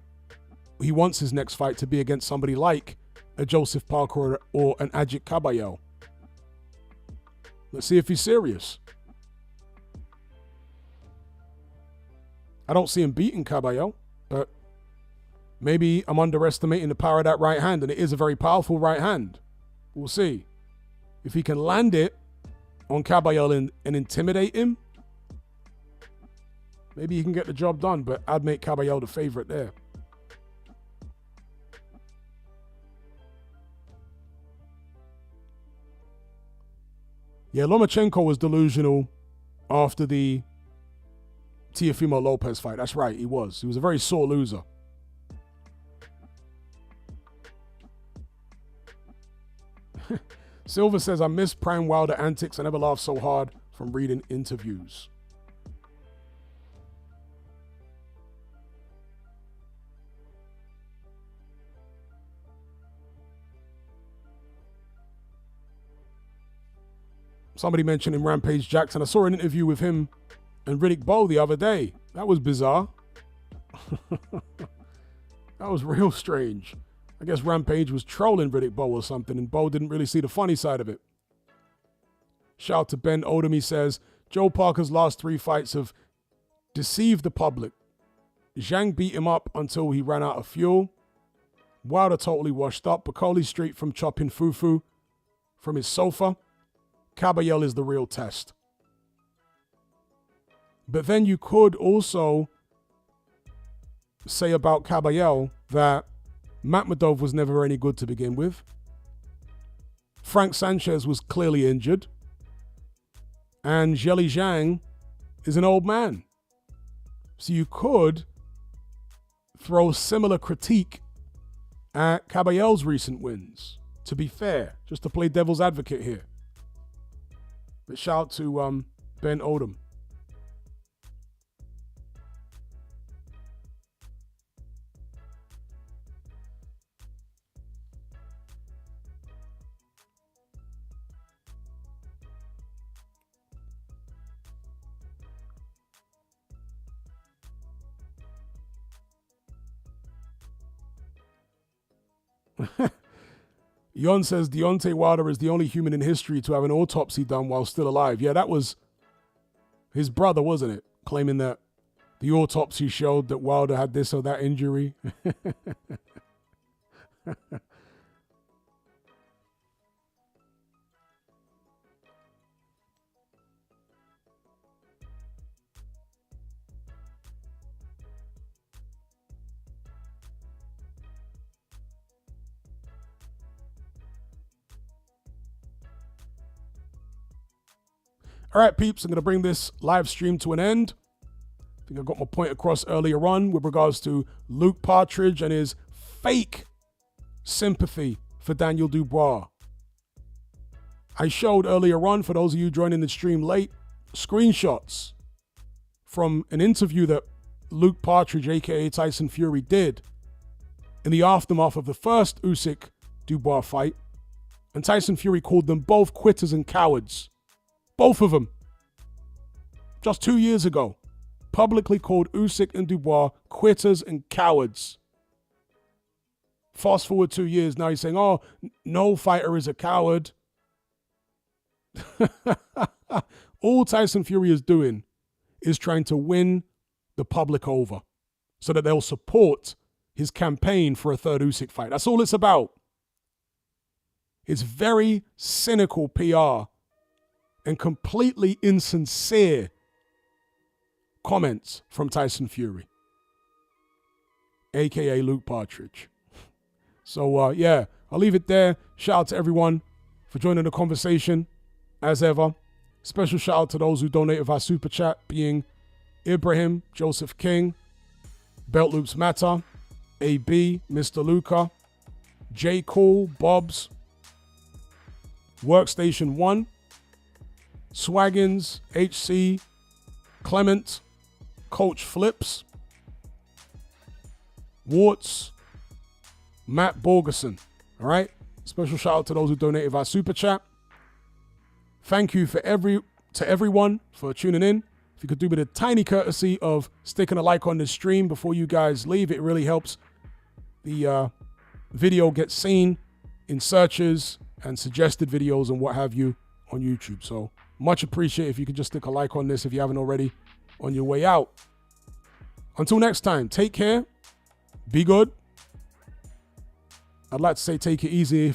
he wants his next fight to be against somebody like a Joseph Parker or an Ajit Caballero. Let's see if he's serious. I don't see him beating Caballero, but maybe I'm underestimating the power of that right hand, and it is a very powerful right hand. We'll see. If he can land it on Caballero and intimidate him, maybe he can get the job done, but I'd make Caballero the favorite there. Yeah, Lomachenko was delusional after the Teofimo Lopez fight. That's right, he was. He was a very sore loser. Silver says, I miss Prime Wilder antics. I never laughed so hard from reading interviews. Somebody mentioned in Rampage Jackson. I saw an interview with him and Riddick Bowe the other day. That was bizarre. That was real strange. I guess Rampage was trolling Riddick Bowe or something, and Bowe didn't really see the funny side of it. Shout out to Ben Odom. He says, Joe Parker's last 3 fights have deceived the public. Zhang beat him up until he ran out of fuel. Wilder totally washed up. Bakoli Street from chopping fufu from his sofa. Caballero is the real test. But then you could also say about Caballero that Makhmudov was never any good to begin with. Frank Sanchez was clearly injured. And Zheli Zhang is an old man. So you could throw similar critique at Caballero's recent wins, to be fair, just to play devil's advocate here. But shout out to Ben Odom. Yon says Deontay Wilder is the only human in history to have an autopsy done while still alive. Yeah, that was his brother, wasn't it? Claiming that the autopsy showed that Wilder had this or that injury. All right, peeps, I'm going to bring this live stream to an end. I think I got my point across earlier on with regards to Luke Partridge and his fake sympathy for Daniel Dubois. I showed earlier on, for those of you joining the stream late, screenshots from an interview that Luke Partridge, aka Tyson Fury, did in the aftermath of the first Usyk-Dubois fight. And Tyson Fury called them both quitters and cowards. Both of them. Just 2 years ago. Publicly called Usyk and Dubois quitters and cowards. Fast forward 2 years, now he's saying, oh, no fighter is a coward. All Tyson Fury is doing is trying to win the public over so that they'll support his campaign for a third Usyk fight. That's all it's about. It's very cynical PR and completely insincere comments from Tyson Fury, aka Luke Partridge. So yeah, I'll leave it there. Shout out to everyone for joining the conversation, as ever. Special shout out to those who donated via Super Chat, being Ibrahim, Joseph King, Belt Loops Matter, AB, Mr. Luca, J. Cool, Bobs, Workstation 1, Swaggins, HC, Clement, Coach Flips, Warts, Matt Borgerson. All right? Special shout out to those who donated via Super Chat. Thank you to everyone for tuning in. If you could do me the tiny courtesy of sticking a like on this stream before you guys leave, it really helps the video get seen in searches and suggested videos and what have you on YouTube. So much appreciated if you could just stick a like on this if you haven't already on your way out. Until next time, take care, be good. I'd like to say take it easy,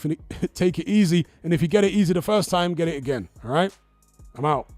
take it easy, and if you get it easy the first time, get it again, all right? I'm out.